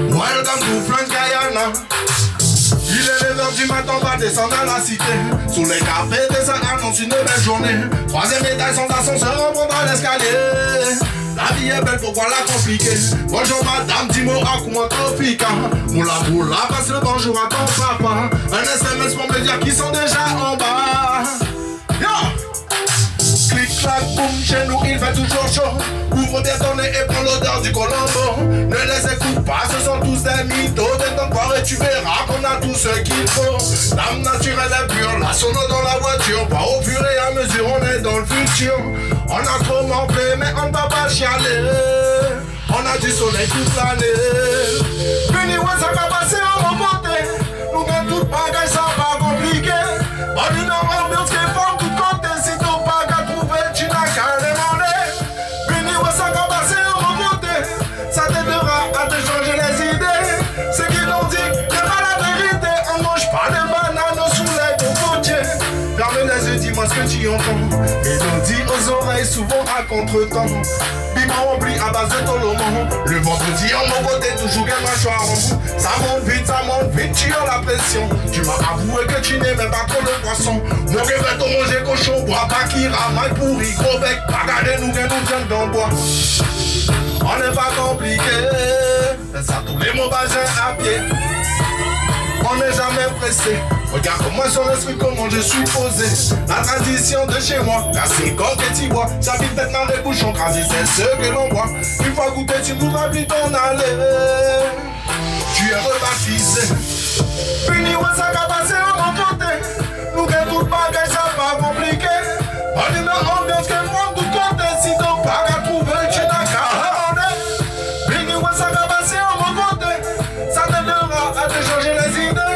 Welcome to France Guyana. Il est 9h du matin, on va descendre à la cité. Sous les cafés, des annonce une belle journée. Troisième étage sans ascenseur, on prendra l'escalier. La vie est belle, pourquoi la compliquer? Bonjour madame, dis-moi à quoi t'en moula, passe le bonjour à ton papa. Un SMS pour me dire qu'ils sont déjà en bas. Yo! Clic, clac, boum, chez nous il fait toujours chaud. Ouvre bien ton nez et prends l'odeur du Colombo. Ne les écoute pas, ce sont tous des mythos. Détends voir et tu verras qu'on a tout ce qu'il faut. L'âme naturelle est pure, la sono dans la voiture. Pas au fur et à mesure, on est dans le futur. On a trop manqué, mais on ne va pas chialer. On a du soleil toute l'année. Fini, ouais, ça va passer en mon côté. Nous gagnons toute bagaille, ça va compliqué. Bonne une ambiance qui est forme tout côté. Si t'as pas qu'à trouver, tu n'as qu'à demander. Fini, ouais, ça va passer en mon côté. Ça t'aidera à te changer les idées. Ce qu'ils t'ont dit, c'est pas la vérité. On mange pas de bananes sous les cocotiers. Ferme les yeux, dis-moi ce que tu entends. Ils ont dit aux oreilles, souvent à contre-temps. Bima rempli à base de Tolomon. Le vendredi en mon côté, toujours qu'un mâchoire. Ça monte vite, tu as la pression. Tu m'as avoué que tu n'aimais pas trop le poisson. Mon que va ton manger cochon, bois pas qui mal pourri, gros bec. Bagarre nous viens dans le bois. On n'est pas compliqué. Ça tous les mots bagins à pied. On n'est jamais pressé. Regarde-moi sur l'esprit, comment je suis posé. La tradition de chez moi, là c'est comme que tu vois. J'habite maintenant les bouchons crasés, c'est ce que l'on voit. Une fois goûté, tu ne voudras plus t'en aller. Tu es rebaptisé. Fini, ouais, ça va passer en mon côté. Nous gagnons toute bagaille, ça va compliqué. On est dans l'ambiance qu'elle prend de côté. Si t'as pas qu'à trouver, tu n'as qu'à demander. Fini, ouais, ça va passer en mon côté. Ça t'aidera à te changer les idées.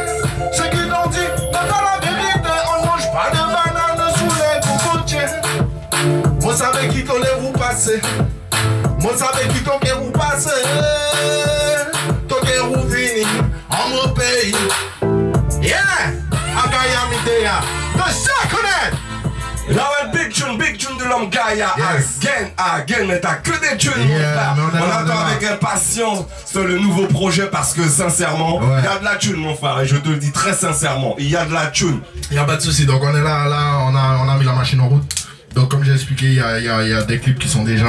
Ce qu'ils t'ont dit, n'est pas la vérité. On mange pas de bananes sous les cocotiers. Moi savez qui qu'on les vous passer. Moi savez qui qu'on les vous passer. Toi qui vous fini en mon pays. Yeah! Agaya Midea. De ça connaître. Là ouais, big tune de l'homme Gaia. Yes. Again, mais t'as que des tunes, Yeah, mon frère. mais On attend avec impatience sur le nouveau projet parce que sincèrement, il y a de la thune, mon frère, et je te le dis très sincèrement, il y a de la thune. Il n'y a pas de souci, donc on est là, on a mis la machine en route. Donc comme j'ai expliqué, il y a des clips qui sont déjà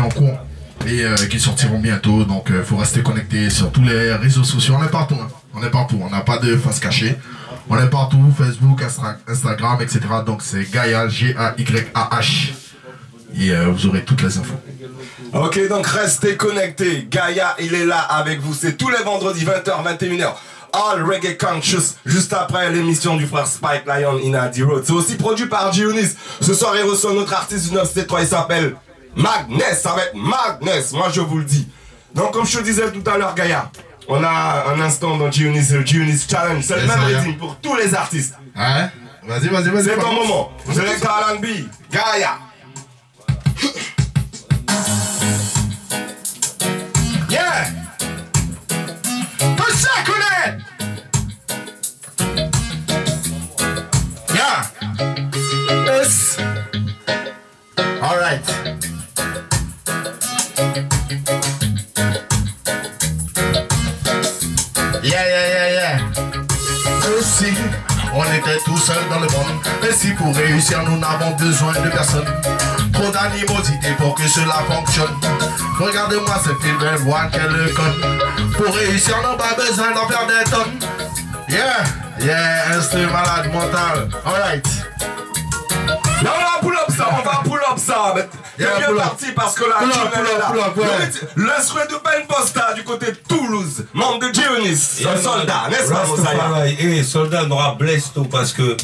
en cours et qui sortiront bientôt. Donc il faut rester connecté sur tous les réseaux sociaux. On est partout, hein. On est partout, on n'a pas de face cachée. On est partout, Facebook, Instagram, etc. Donc c'est Gaia, G-A-Y-A-H. Et vous aurez toutes les infos. Ok, donc restez connectés. Gaia, il est là avec vous. C'est tous les vendredis, 20h, 21h. All Reggae Conscious, juste après l'émission du frère Spike Lion in Abbey Road. C'est aussi produit par G-Unis. Ce soir, il reçoit notre artiste du 973, il s'appelle Magnus. Ça va être Magnus, moi je vous le dis. Donc, comme je te disais tout à l'heure, Gaia, on a un instant dans G-Unis, le G-Unis Challenge. C'est le même rating pour tous les artistes. Ouais. Vas-y. C'est ton moment. Select R&B, Gaia. Yeah! Tout ça connaît! Yeah! Yes! Alright. Yeah. Aussi, on était tout seul dans le monde. Et si pour réussir, nous n'avons besoin de personne. Trop d'animosité pour que cela fonctionne. Regardez-moi ce film, voir quel con. Pour réussir, on n'a pas besoin d'en faire des tonnes. Yeah, instinct malade mental. Alright. Là, on va pull up ça. Il est bien parti parce que la tune est là. L'instrument de Ben Posta du côté de Toulouse, membre de G-Unis, un soldat, n'est-ce pas, Mosaïa? Et soldat n'aura blessé tout parce que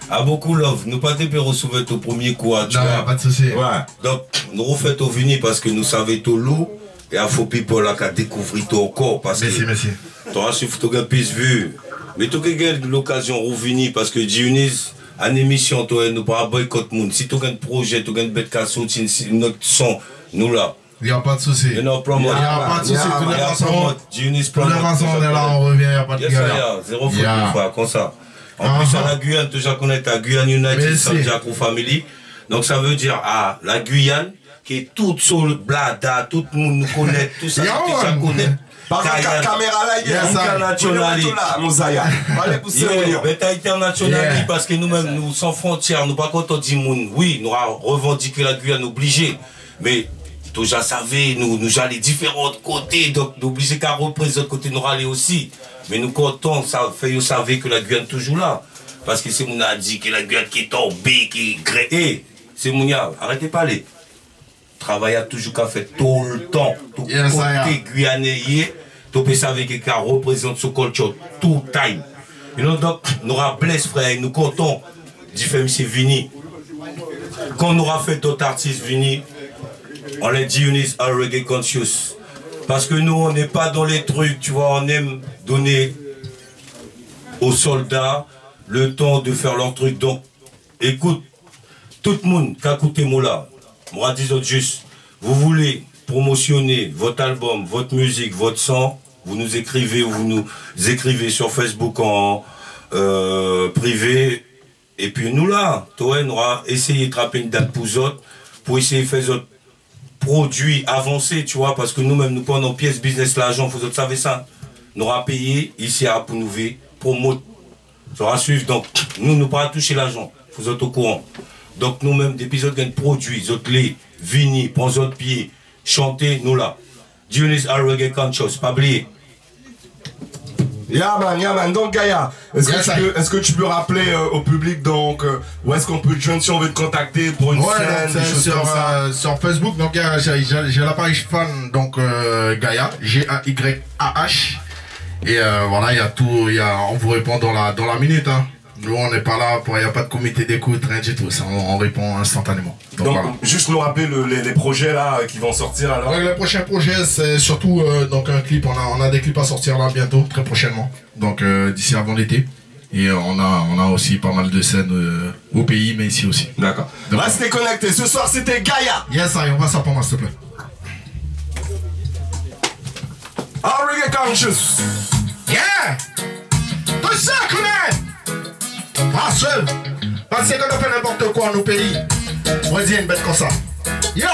À beaucoup love. Nous pas des péros souvent au premier coup. Tu vois. Pas de souci. Ouais. Donc, nous refait au vini parce que nous savons tout l'eau. Et à faux people là qui a découvert tout encore. Parce merci, que. merci. Tu as su que tu as plus vu. Mais tu as l'occasion de revenir parce que Dionys, en émission, tu nous pas boycott monde. Si tu as un projet, tu as une bête qui sorti notre son, nous là. Il n'y a pas de souci. Il n'y a pas de souci. Tous les raisons, on est là, on revient, il n'y a pas de galère. Zéro faute une fois, comme ça. En plus, à la Guyane, tu connais ta Guyane United, Santiago Family. Donc ça veut dire, la Guyane, qui est toute sur le blada, tout le monde nous connaît, tout ça, tout ça connaît. Par la caméra là, il y a international. International, parce que nous-mêmes, nous sans frontières, nous pas quand dit monde. Oui, nous avons revendiqué la Guyane obligée, mais tu déjà savais, nous allons différents côtés, donc nous obligés qu'à représenter côté nous aller aussi. Mais nous comptons, ça fait vous savez que la Guyane est toujours là. Parce que c'est mon a dit que la Guyane qui est tombée, qui est gréée. C'est mon arrêtez de parler. Travail a toujours qu'à faire tout le temps. Tout côté guyanais, tu peux savoir que ça représente ce culture tout time. Et donc, nous avons blessé frère, nous comptons. Différents c'est Vini. Quand on aura fait d'autres artistes Vini, on les dit Dionys are reggae conscious. Parce que nous, on n'est pas dans les trucs, tu vois, on aime donner aux soldats le temps de faire leur truc. Donc, écoute, tout le monde qui a écouté moi là, moi disons juste, vous voulez promotionner votre album, votre musique, votre son, vous nous écrivez ou vous nous écrivez sur Facebook en privé. Et puis nous là, toi, on aura essayé de trapper une date pour autres, pour essayer de faire d'autres produits avancés, tu vois, parce que nous-mêmes, nous prenons pièce business l'argent, vous savez ça. Nous aura payé ici à Pounnouvé, promote, ça va suivre. Donc, nous ne pas toucher l'argent, vous êtes au courant. Donc, nous-mêmes, des épisodes gagnent produits, autres les vini, prends autres pieds, chanter, nous là. Dionys are reggae conscious, pas oublier. Yeah man, donc Gaïa, est-ce que tu peux rappeler au public donc où est-ce qu'on peut te joindre si on veut te contacter pour une scène, des choses comme ça. Sur Facebook, donc j'ai la page fan, donc Gaïa, G-A-Y-A-H. Et voilà, il y a tout, on vous répond dans la minute. Hein. Nous, on n'est pas là, il n'y a pas de comité d'écoute, rien du tout. Ça, on répond instantanément. Donc voilà. Juste nous rappeler les projets là qui vont sortir alors. Ouais, les prochains projets, c'est surtout donc un clip. On a des clips à sortir là bientôt, très prochainement. Donc d'ici avant l'été. Et on a aussi pas mal de scènes au pays, mais ici aussi. D'accord. Restez connectés. Ce soir, c'était Gaïa. Yes, on va ça pour moi, s'il te plaît. Reggae conscious. Yeah! Tout ça, connaît! Pas seul! Parce qu'on fait n'importe quoi dans nos pays. On dit une bête comme ça. Yo!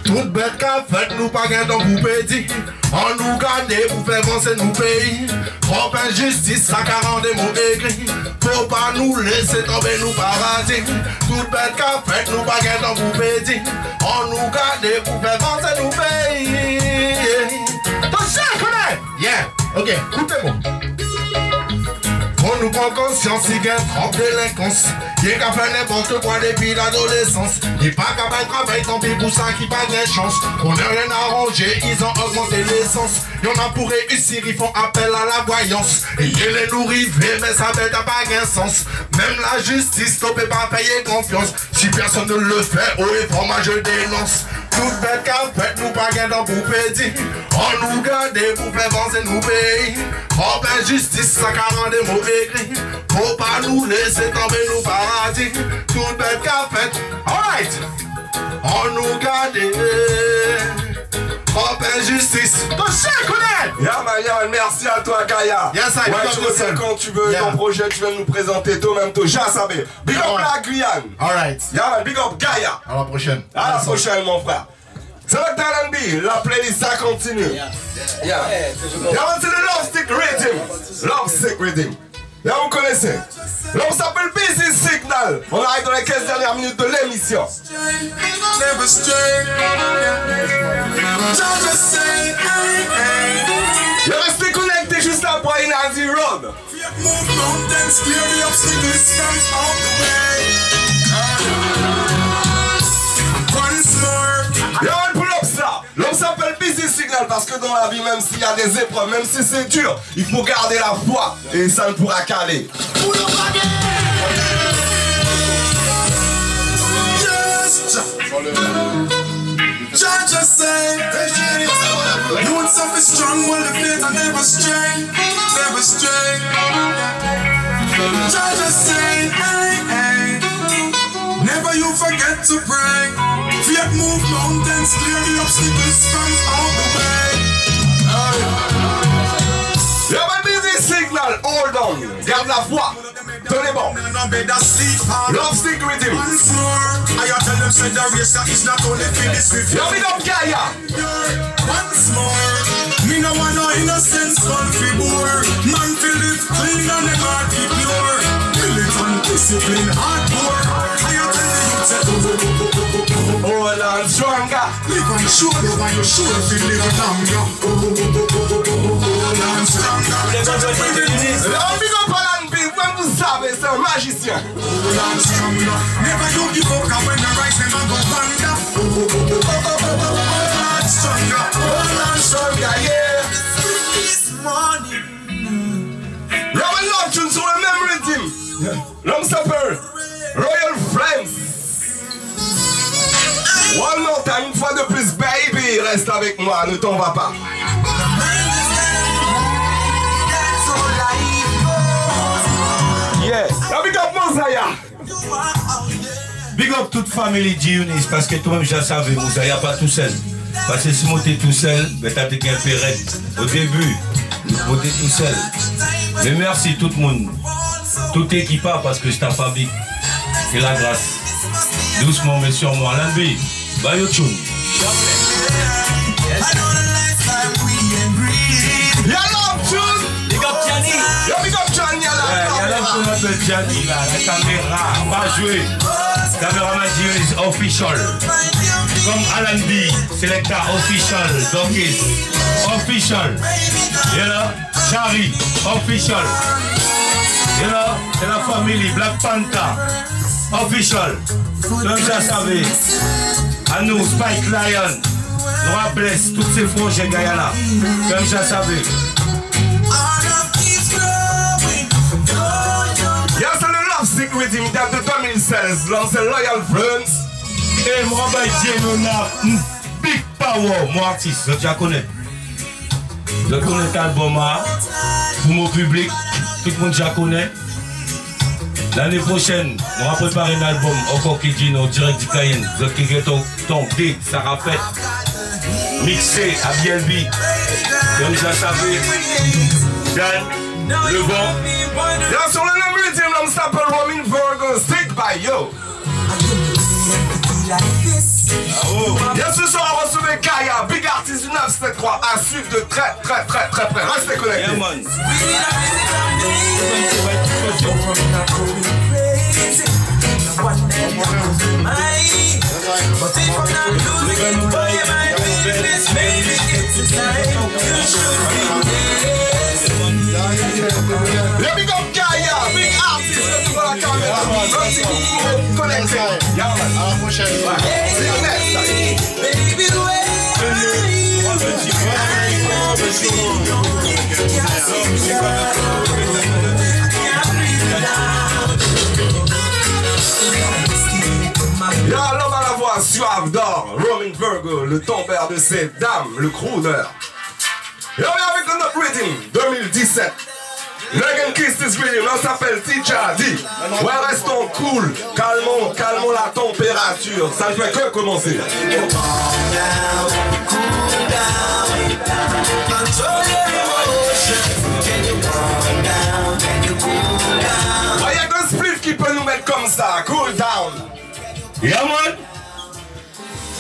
Toute bête qu'a fait, nous pas gain dans vous pédit. On nous garde pour faire avancer nos pays. Trop injustice, ça qu'a rendu mon écrit. Faut pas nous laisser tomber nous paradis. Toute bête qu'a fait, nous pas gain dans vous pédit. On nous garde pour faire avancer nos pays. Tout ça, connaît! Yeah! Ok, écoutez-moi. On nous prend conscience, il y a trop de délinquance. Il y a qu'à faire n'importe quoi depuis l'adolescence. Il n'est pas qu'à travailler, tant pis pour ça qui pas de chance. On n'a rien arrangé, ils ont augmenté l'essence. Il y en a pour réussir, ils font appel à la voyance. Et il les nourrit, mais ça n'a pas de sens. Même la justice ne peut pas payer confiance. Si personne ne le fait, oh et pour moi je dénonce. Toute bête qu'a fait, nous pas gain dans pour pédir. On nous garde pour faire avancer nos pays. Trop injustice, ça qu'a rendu mauvais gris. Faut pas nous laisser tomber nos paradis. Toute bête qu'a fait, alright. On nous garde. Trop injustice. Tout ça, connaît. Yeah man, merci à toi Gaïa. Yes, ouais, tu sais quand tu veux ton projet, tu viens nous présenter toi-même, toi, j'ai savé. Big up la Guyane. Alright. Yeah man, big up Gaïa. À la prochaine. À la prochaine mon frère. C'est le Talent B, la playlist ça continue. Yeah man, c'est le Love Stick Rhythm. Love Stick Rhythm. Là vous connaissez. Là on s'appelle Busy Signal. On arrive dans les 15 dernières minutes de l'émission. Et restez connectés juste après Nazi Road. Et on pull up ça. L'homme s'appelle Busy Signal parce parce que dans la vie, même s'il y a des épreuves, même si c'est dur, il faut garder la foi et ça ne pourra qu'aller. Just say, you and self is strong, well the faith I never stray, never stray. Just say, hey, hey, never you forget to pray. Faith move mountains, clear the obstacles from all the way. You have a busy signal, hold on, garde la foi. Tenez bon. Love stick with him. Once more, I tell them say the race that is not only for this with Yo, big up Gaia. Once more, me no want no innocent son fi bore. Man fi live clean and them heart fi pure. Militant discipline hardcore. I tell the youth say hold on stronger. Live on shoulder while you sure fi live longer. Hold on stronger. Yo, big up Alan B. When vous savez, c'est un magicien. Hold on stronger. Never you give up, cause when the rise them a go under. Hold on stronger. Hold on stronger, yeah. This morning. Yo, we love tune sur le même rythme. L'homme s'appelle Royal Friends. One more time, une fois de plus, baby. Reste avec moi, ne t'en va pas. Yeah, now big up Mouzaïa. Big up toute famille G-Unis, parce que toi-même je savais, Mouzaïa pas tout seul. Parce que si moi t'es tout seul, ben t'as qu'un pérenne. Au début, moi t'es tout seul. Mais merci tout le monde. Tout équipe parce que c'est ta famille. Et la grâce. Doucement mais sûrement. Lambi, Bayo Tune. Y'a love tune. Big up Gianni. Yo, big up Gianni. Y'a là qu'on appelle Gianni là, la caméra, on va jouer. Caméraman G-Unis official. Comme Alan B, Selecta official, Dokis official. You know, Shari official. You know, c'est la famille Black Panther official. Comme ça savez. À nous, Spike Lion, Noir Bless, tous ces projets Guyana. Comme ça savez. Y'a c'est le Love Stick with him date de 2016, lancé Loyal Friends. Et moi, on a Big Power, mon artiste, je te connais. Je connais cet album pour mon public, tout le monde je connais. L'année prochaine, on va préparer un album encore qui dit en direct du Cayenne. Je vais ton D, ça rappelle. Mixé à BLB. Comme ça savez. Dan, le bon. Y'a sur le même rythme, l'homme s'appelle Roman Virgo, Stick by Yo. Bien ce soir, on reçoit Kaya, Big Artist du 973 à suivre de très près. Restez connectés. Yeah, man. Le Big Up Kaya, Big Artist, le la caméra. Merci beaucoup, connectés. Yeah, man. À la prochaine. See you next time. Y'a l'homme à la voix suave d'or, Roman Virgo, le tombeur de cette dame, le crooner. Et on est avec le notre Rhythm 2017. Megan Kiss this rhythm, on s'appelle Teacher D. Ouais, restons cool, calmons la température, ça ne fait que commencer. Il y a que spliff qui peut nous mettre comme ça, cool down. Yeah, man.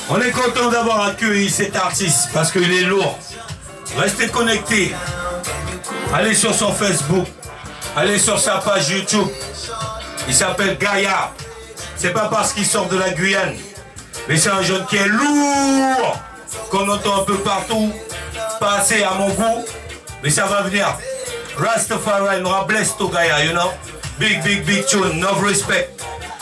On est content d'avoir accueilli cet artiste parce qu'il est lourd. Restez connectés. Allez sur son Facebook. Allez sur sa page YouTube. Il s'appelle Gaia. C'est pas parce qu'il sort de la Guyane. Mais c'est un jeune qui est lourd. Qu'on entend un peu partout. Pas assez à mon goût. Mais ça va venir. Rastafari, nous bless to Gaia, you know. Big tune, no respect.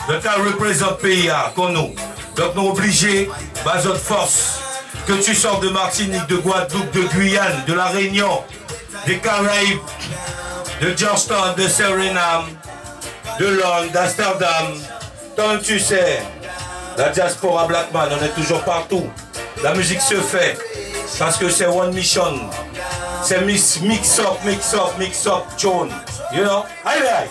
Donc, elle représente le pays, comme nous. Donc, nous obligés, base de force. que tu sors de Martinique, de Guadeloupe, de Guyane, de la Réunion, des Caraïbes, de Georgetown, de Suriname, de Londres, d'Amsterdam. Toi tu sais, la diaspora Blackman, on est toujours partout. La musique se fait parce que c'est one mission. C'est mix up, tune. You know? Aïe aïe.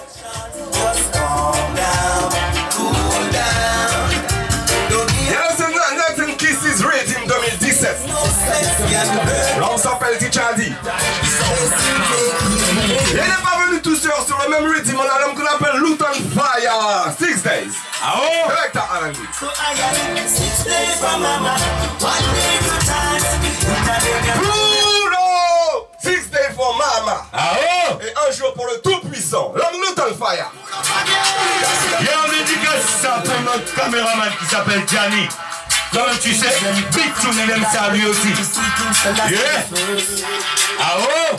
Kisses Rhythm 2017. Là on s'appelle Tichadi. Il n'est pas venu tout seul sur le même rythme. On a l'homme qu'on appelle Luton Fire 6 days. Ah oh? Avec ta R&B. 6 days for mama, 1 day for time. Bruno 6 days for mama. Ah oh? Et un jour pour le tout-puissant, l'homme Luton Fire. Il y a un dédicace ça pour notre caméraman qui s'appelle Gianni. Toi-même tu sais, Big Tune il aime ça lui aussi. Yeah. Ah oh.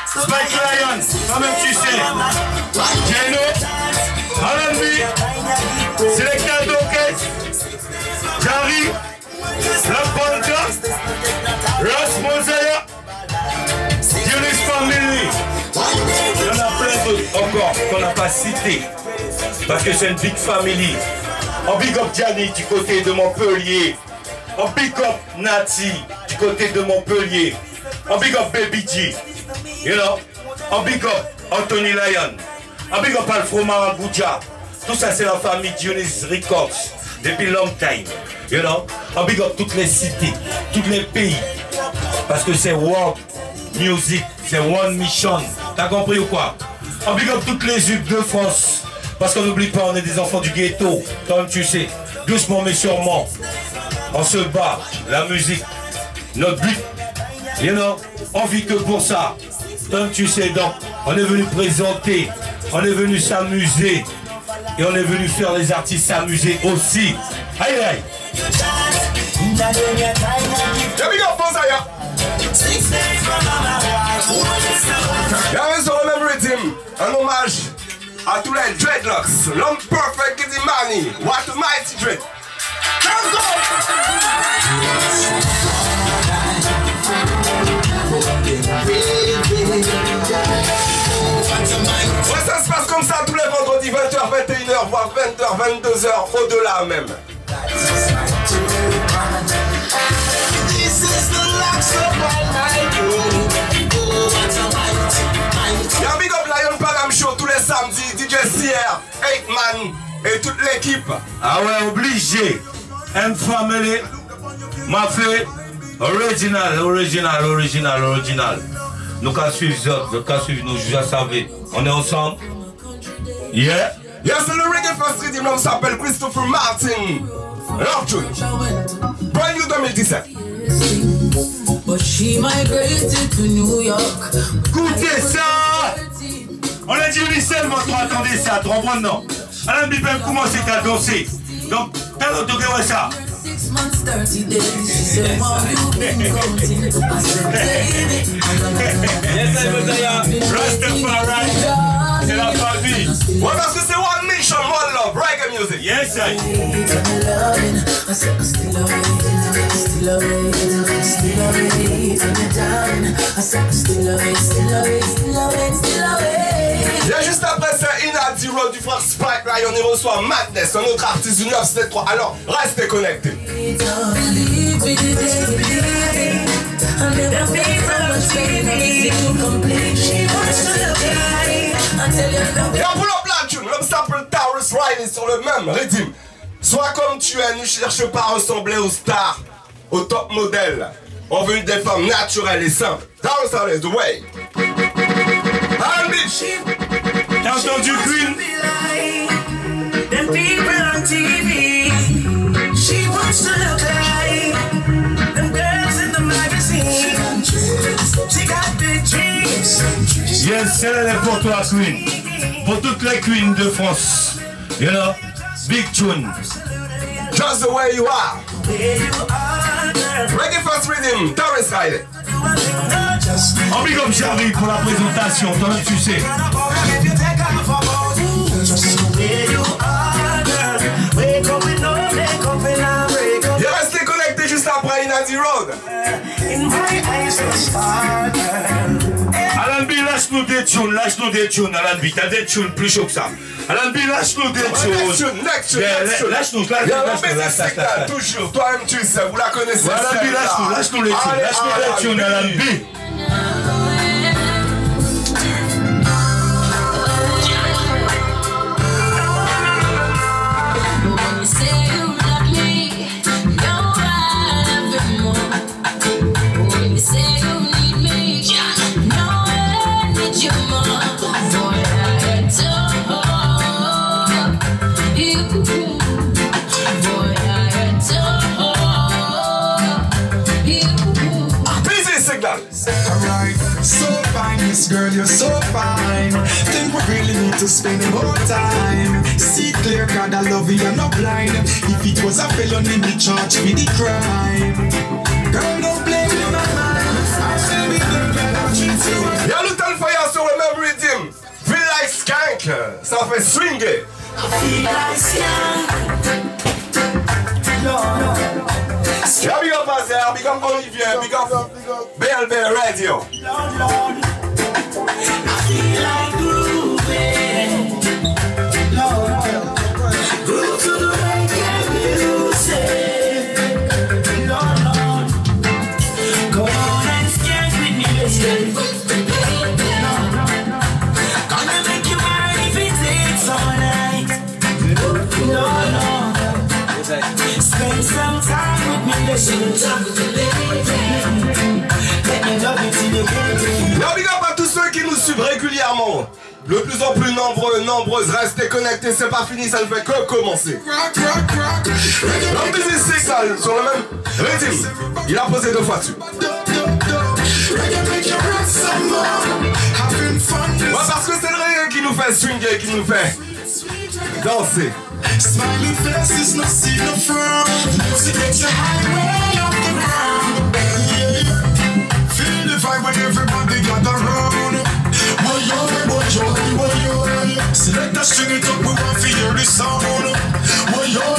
Spike Lion, toi-même tu sais. Jeno, R&B, Selecta Docket, Jari, Black Panther, Ross Mosaya, Dionys Family. Il y en a plein d'autres encore qu'on n'a pas cités. Parce que c'est une big family. En big up Gianni du côté de Montpellier. En big up Nati du côté de Montpellier. En big up Baby G. You know? En big up Anthony Lyon. En big up Alfro Marabouja. Tout ça c'est la famille Dionys Records. Depuis long time. You know? En big up toutes les cités, tous les pays. Parce que c'est world music. C'est one mission. T'as compris ou quoi? En big up toutes les huttes de France. Parce qu'on n'oublie pas, on est des enfants du ghetto, comme tu sais. Doucement mais sûrement, on se bat, la musique, notre but, you know, on vit que pour ça. Comme tu sais, donc, on est venu présenter, on est venu s'amuser, et on est venu faire les artistes s'amuser aussi. Aïe aïe. Bienvenue sur le même rythme, un hommage à tous les dreadlocks, l'homme perfect Giddy Money, what a mighty dread. Let's go! Ouais, ça se passe comme ça tous les vendredis, 20h, 21h, voire 20h, 22h, au-delà même. Y'a Big Up Lion Panam Show tous les samedis, DJ CR, 8man et toute l'équipe. Ah ouais, obligé. M-Family, Mafé, original. Nous qu'à suivre les autres, nous qu'à suivre nous, je savais. On est ensemble. Yeah. Yes, c'est le Reggae First Rhythm, l'homme s'appelle Christopher Martin. Love Tune. Brand new 2017. But she migrated to New York. Écoutez ça! On a dit uniseul, moi, attendez ça, 3 mois non. Alain Bipem commence à danser. Donc, t'as l'autre ouais ça. 6 months, 30 days. She said, Mom, you've been counting. I said, baby, yes, I was there. Rastafari. C'est la famille. Ouais, parce que c'est one mission, one love, reggae music. Yes, I. I said, I'm still away. Et juste après c'est Inadi Road du frère Spike Lion, il reçoit Madness, un autre artiste du 973. Alors restez connectés. Et on pull up la tune, l'homme s'appelle Taurus Riley sur le même rythme. Sois comme tu es, ne cherche pas à ressembler aux stars, au top modèle. On veut des femmes naturelles et simples. Taurus Riley, the way. R&B. T'as entendu Queen? Them people on TV. She wants to look like them girls in the magazine. She got big dreams. Yes, celle-là est pour toi, Queen. Pour toutes les queens de France. You know, big tune. Just the way you are. Reggae First Rhythm, Taurus Riley. En big up Jarry pour la présentation, toi-même tu sais. Et restez connectés juste après Inadi des tunes, lâche-nous des tunes, Alan B. T'as des tunes plus chaud que ça. Alan B, lâche-nous des tunes. Lâche-nous. Toujours, toi-même tu sais, vous la connaissez. Alan B, lâche-nous les tunes. Lâche-nous les tunes, Alan B. So fine, yes girl, you're so fine. Think we really need to spend more time. See clear, God, I love you, you're not blind. If it was a felony, be charged with the crime. Girl, don't blame me, my mind. I say we blame me, I'll treat you. Y'a Little Fire sur le même rythme. Feel like skank, ça fait swinger. I feel like skank. Yeah, big up Azer, big up Olivier, big up BLB Radio. I feel like grooving. Groove to the reggae music. Lord, go on and skank with me, let's gonna make you mine if it takes all night. Lord, spend some time with me, let's talk with the lady. Let me love you till you get it. Now big up à tous ceux qui nous suivent régulièrement. De plus en plus nombreuses, restez connectés, c'est pas fini, ça ne fait que commencer. L'homme Busy Signal sur le même rythme, il a posé 2 fois dessus. Ouais, parce que c'est le reggae qui nous fait swinger, qui nous fait danser. Smiling faces, no see no frown. Music makes your highway up the ground. Yeah. Feel the vibe when everybody gather round. Woy-yoy. Select a string it up, we want to hear the sound. Woy-yoy.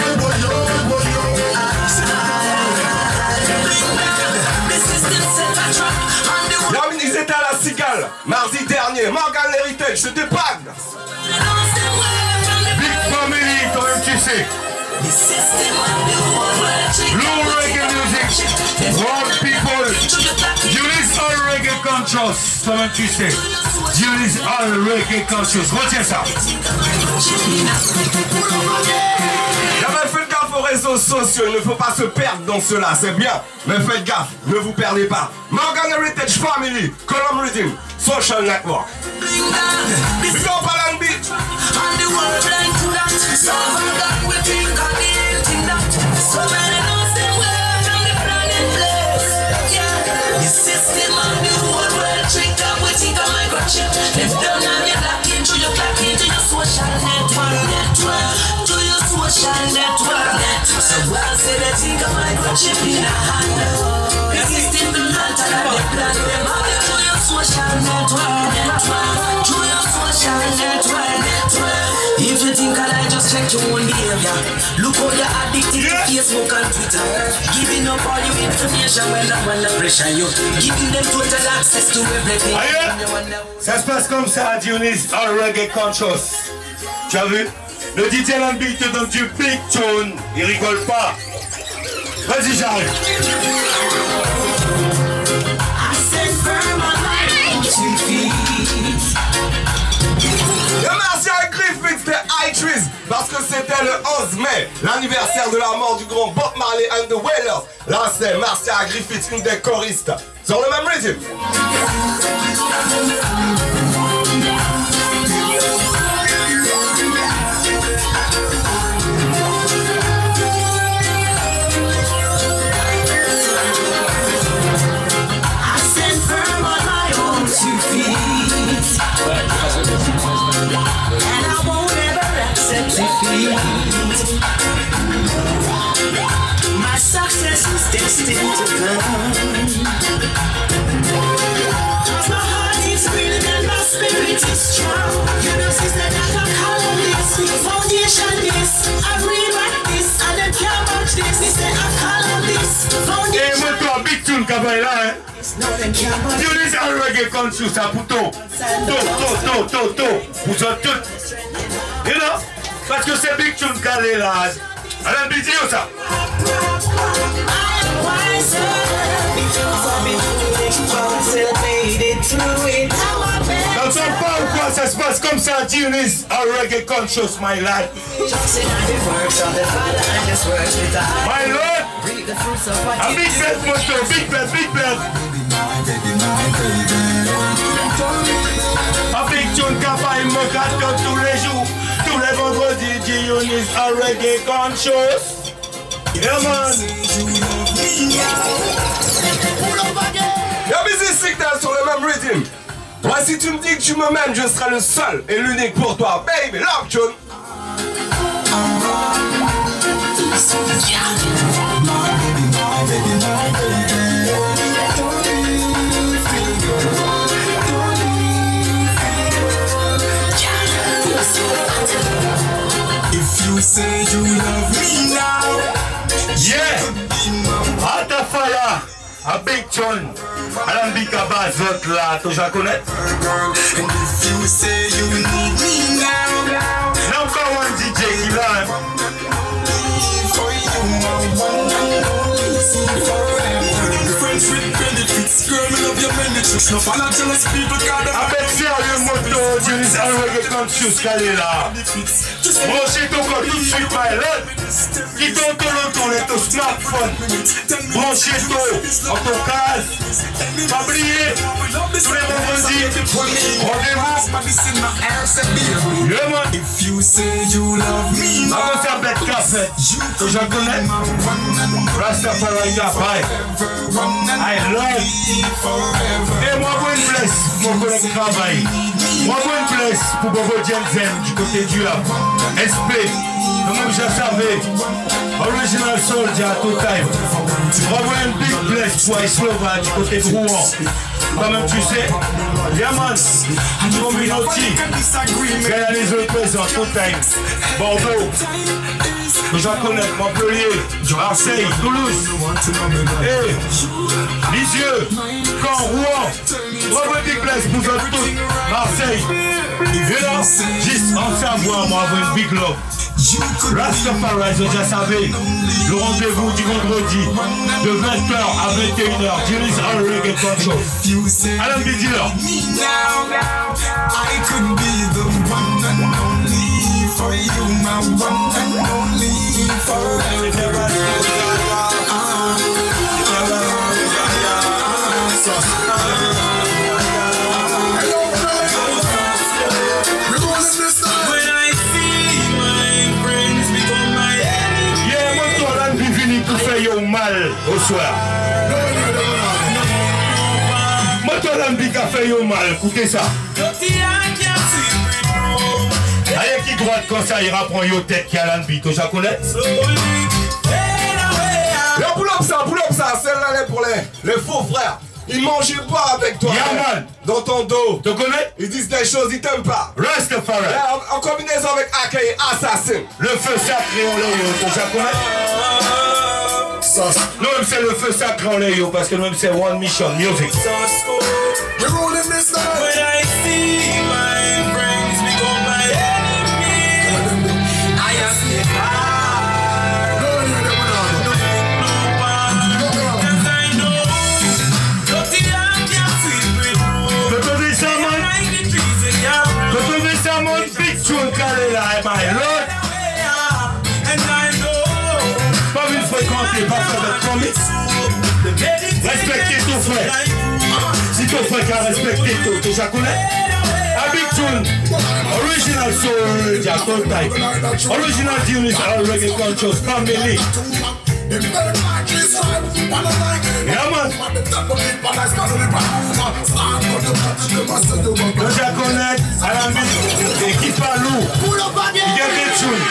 Yamine, ils étaient à la Cigale, mardi dernier. Morgan Heritage, c'était pas. Big Family, toi-même tu sais. Blue Reggae Music, One People, Julius All Reggae Conscious, toi-même tu sais. Julius All Reggae Conscious, retiens ça. Faites gaffe aux réseaux sociaux, il ne faut pas se perdre dans cela, c'est bien, mais faites gaffe, ne vous perdez pas. Morgan Heritage Family, Column Rhythm, Social Network. Big up Alan B. So well say that think I might got chip in a hand. Resisting the matter that they plan them out to your social network. To your social network. If you think I just check your own behavior, look how you're addicted to Facebook and Twitter. Giving up all your information when I'm under pressure. You giving them total access to everything. Ça se passe comme ça, Dionys All Reggae Conscious. Tu as vu? Le DJ Alan B te donne du big tune, il rigole pas. Vas-y, j'arrive. Et merci à Griffiths de iTrees, parce que c'était le 11 mai, l'anniversaire de la mort du grand Bob Marley and the Wailers. Là, c'est Marcia Griffiths, une des choristes, sur le même rythme. My success is destined to come. My heart is real and my spirit is strong. You know, sister, that I call on this foundation. This I read like this, and I can't watch this. Sister, I call on this foundation. Et moi, toi, big tune, travail là, hein. Dionys a reggae conscious, ça pour tout. Pour ça tout. You know? Parce que c'est Big Tune calé là. Alors, vidéo ça. Dans son pas ou quoi, ça se passe comme ça, Dionys a reggae conscious, my lad. My lord. A big bed, moto, big bed. A big tune café, mocato tous les jours, tous les vendredis, Dionys a reggae conscious. Yeah man. Y'a Busy Signal sur le même rythme. Moi si tu me dis que tu me mènes, je serai le seul et l'unique pour toi, baby, love tune. If you say you love me now, yeah, Atafaya, a big tune. Alan Bikaba, zot là, tu la connais? and if you say you need me now, Now encore un DJ qui l'a, hein. for you I want to see forever. Friends with benefits, girl, me love your benefits. No fan of jealous people, God, Avec sérieux moto, Dionys a reggae conscious calé là. Branchez ton corps tout de suite, my lord. Qui ton est au smartphone. Branchez ton en ton casque. Pas oublier, tous les vendredis, rendez-vous. Yeah man. If you say you love me now, Avant ça, bête café. Que je connais. Rastafari Café. I love. Et moi, bonne place, mon collègue travail. Moi, bonne place pour Bobo Jensen du côté du Havre. SP, comme je savais. Original Soldier, tout time. Moi, bonne big place pour Islova du côté de Rouen. Toi-même, tu sais. Yaman, Communauté. Gagne les autres présents, tout time. Bordeaux. Que je connais, Montpellier, Marseille, Toulouse, et Lisieux, Caen, Rouen, Robert Big Place pour vous tous, Marseille, et là, juste en Savoie, moi, avec une big love. Rastafari, vous déjà savez, le rendez-vous du vendredi de 20h à 21h, Dionys a reggae conscious. Alan B. Dealer. I could be the one and only for you, my one and only forever. When I see my friends become my enemy. Yeah, moi, toi, Alan B. venu pour faire yo mal au soir. Moi, toi, Alan B. a fait yo mal, écoutez ça. Allez, qui droite quand ça ira prendre yo tête qui a Alan B. Tu la connais? Yo, pull up ça, celle-là elle est pour les faux frères. Ils mangeaient pas avec toi. Yeah, man. Dans ton dos. Tu connais? Ils disent des choses, ils t'aiment pas. Rastafari. En combinaison avec AK et Assassin. Le feu sacré en l'air, tu la connais? Nous même c'est le feu sacré en l'air parce que nous même c'est One Mission Music. We're rolling this now. When I see my friends become my enemy, I ask me Big tune calé là, my lord. Pas une fréquentée, pas faire de comics. Respectez ton frère. Si ton frère a respecté tout, tu la connais? A big tune, original soul, just all type. Original Dionys a reggae conscious family. Yeah man. Je la connais, Alan B. Équipe à loup. Il y a des tunes.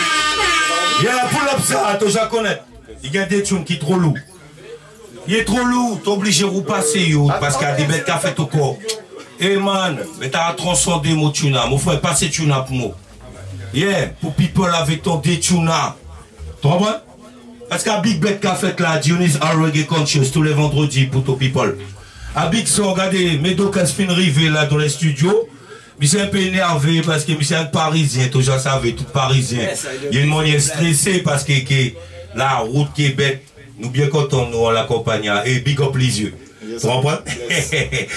Il y a la pull up ça, tu la connais. Il y a des tunes qui sont trop lourds. Il est trop lourd, t'es obligé de repasser yo, parce qu'il y a des bêtes qui ont fait au corps. Eh man, mais t'as transcendé mon tuna, mon frère, passez tuna pour moi. Yeah, pour people avec ton des tuna. Tu comprends? Parce qu'à Big Bet qu'a fait là, Dionys are reggae conscious tous les vendredis pour tous people. À Big So, regardez, Medo Caspin rivé là dans les studios. Je suis un peu énervé parce que je suis un Parisien, tout ça savez, tout Parisien. Il y a une manière stressée parce que la route qui est bête, nous bien contents, nous on l'accompagne et big up les yeux. Tu comprends?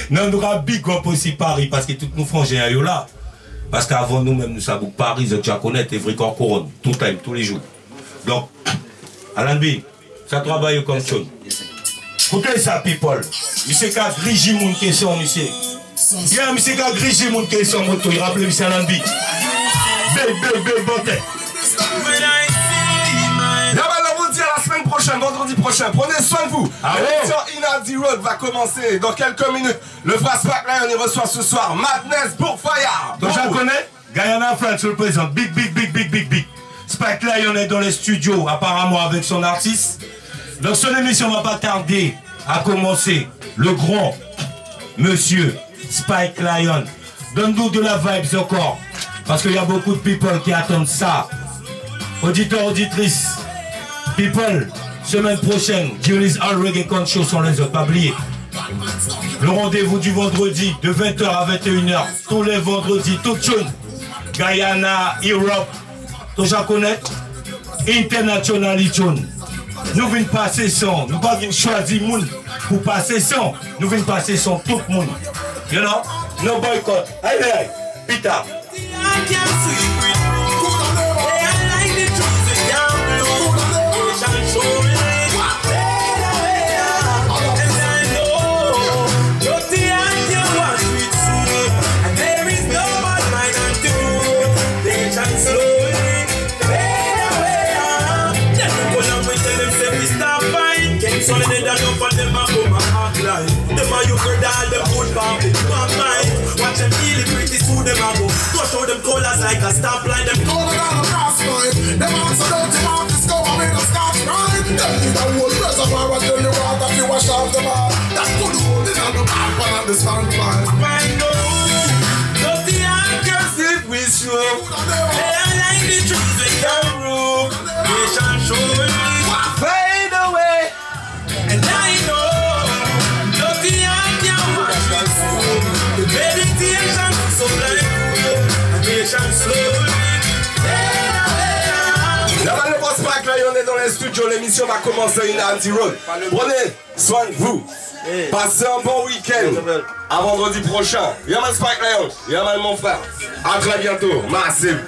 Non, nous avons big up aussi Paris parce que tous nos frangins sont là. Parce qu'avant nous-mêmes, nous savons Paris, je connais, Evry Couronne, tout le temps, tous les jours. Donc, Alan B, ça travaille comme ça. Écoutez ça, people. Monsieur K, grigi mon question, monsieur. Yeah, monsieur K, grigi mon question, mon tour. Rappelez, monsieur Alan B. Bébé, botte. On vous dit à la semaine prochaine, vendredi prochain. Prenez soin de vous. L'émission Inadi Road va commencer dans quelques minutes. Le frère Spike Lion, il reçoit ce soir Madness Bourfire. Donc, je connais Guyana France le présent. Big. Spike Lion est dans les studios, apparemment avec son artiste. Donc, son émission ne va pas tarder à commencer. Le grand monsieur Spike Lion. Donne-nous de la vibes encore. Parce qu'il y a beaucoup de people qui attendent ça. Auditeurs, auditrices. People, semaine prochaine, Dionys are reggae conscious sur les autres, pas oublier. Le rendez-vous du vendredi de 20h à 21h, tous les vendredis, tout tune. Guyana, Europe, tout ça connaît. International tune. Nous venons passer son, nous pas venir choisir moun pour passer son, nous venons passer son tout le monde. You know, no boycott. Allez, Peter. Like a stoplight, them going down the cross line. Them answer dirty mouth, discover me the scotch brine. The whole reservoir until you want that you wash off the bar. That's good holding on the back and the standpipe. Find the room, dirty and cursive with you. They are like the trees we can room. Nation showing fade away. And I know, dirty and your wash with you. The meditation so like La balle de Spike Lion est dans les studios, l'émission va commencer Inadi Road. Prenez soin de vous. Passez un bon week-end. À vendredi prochain. Yaman Spike Lion, Yaman mon frère. À très bientôt. Massive.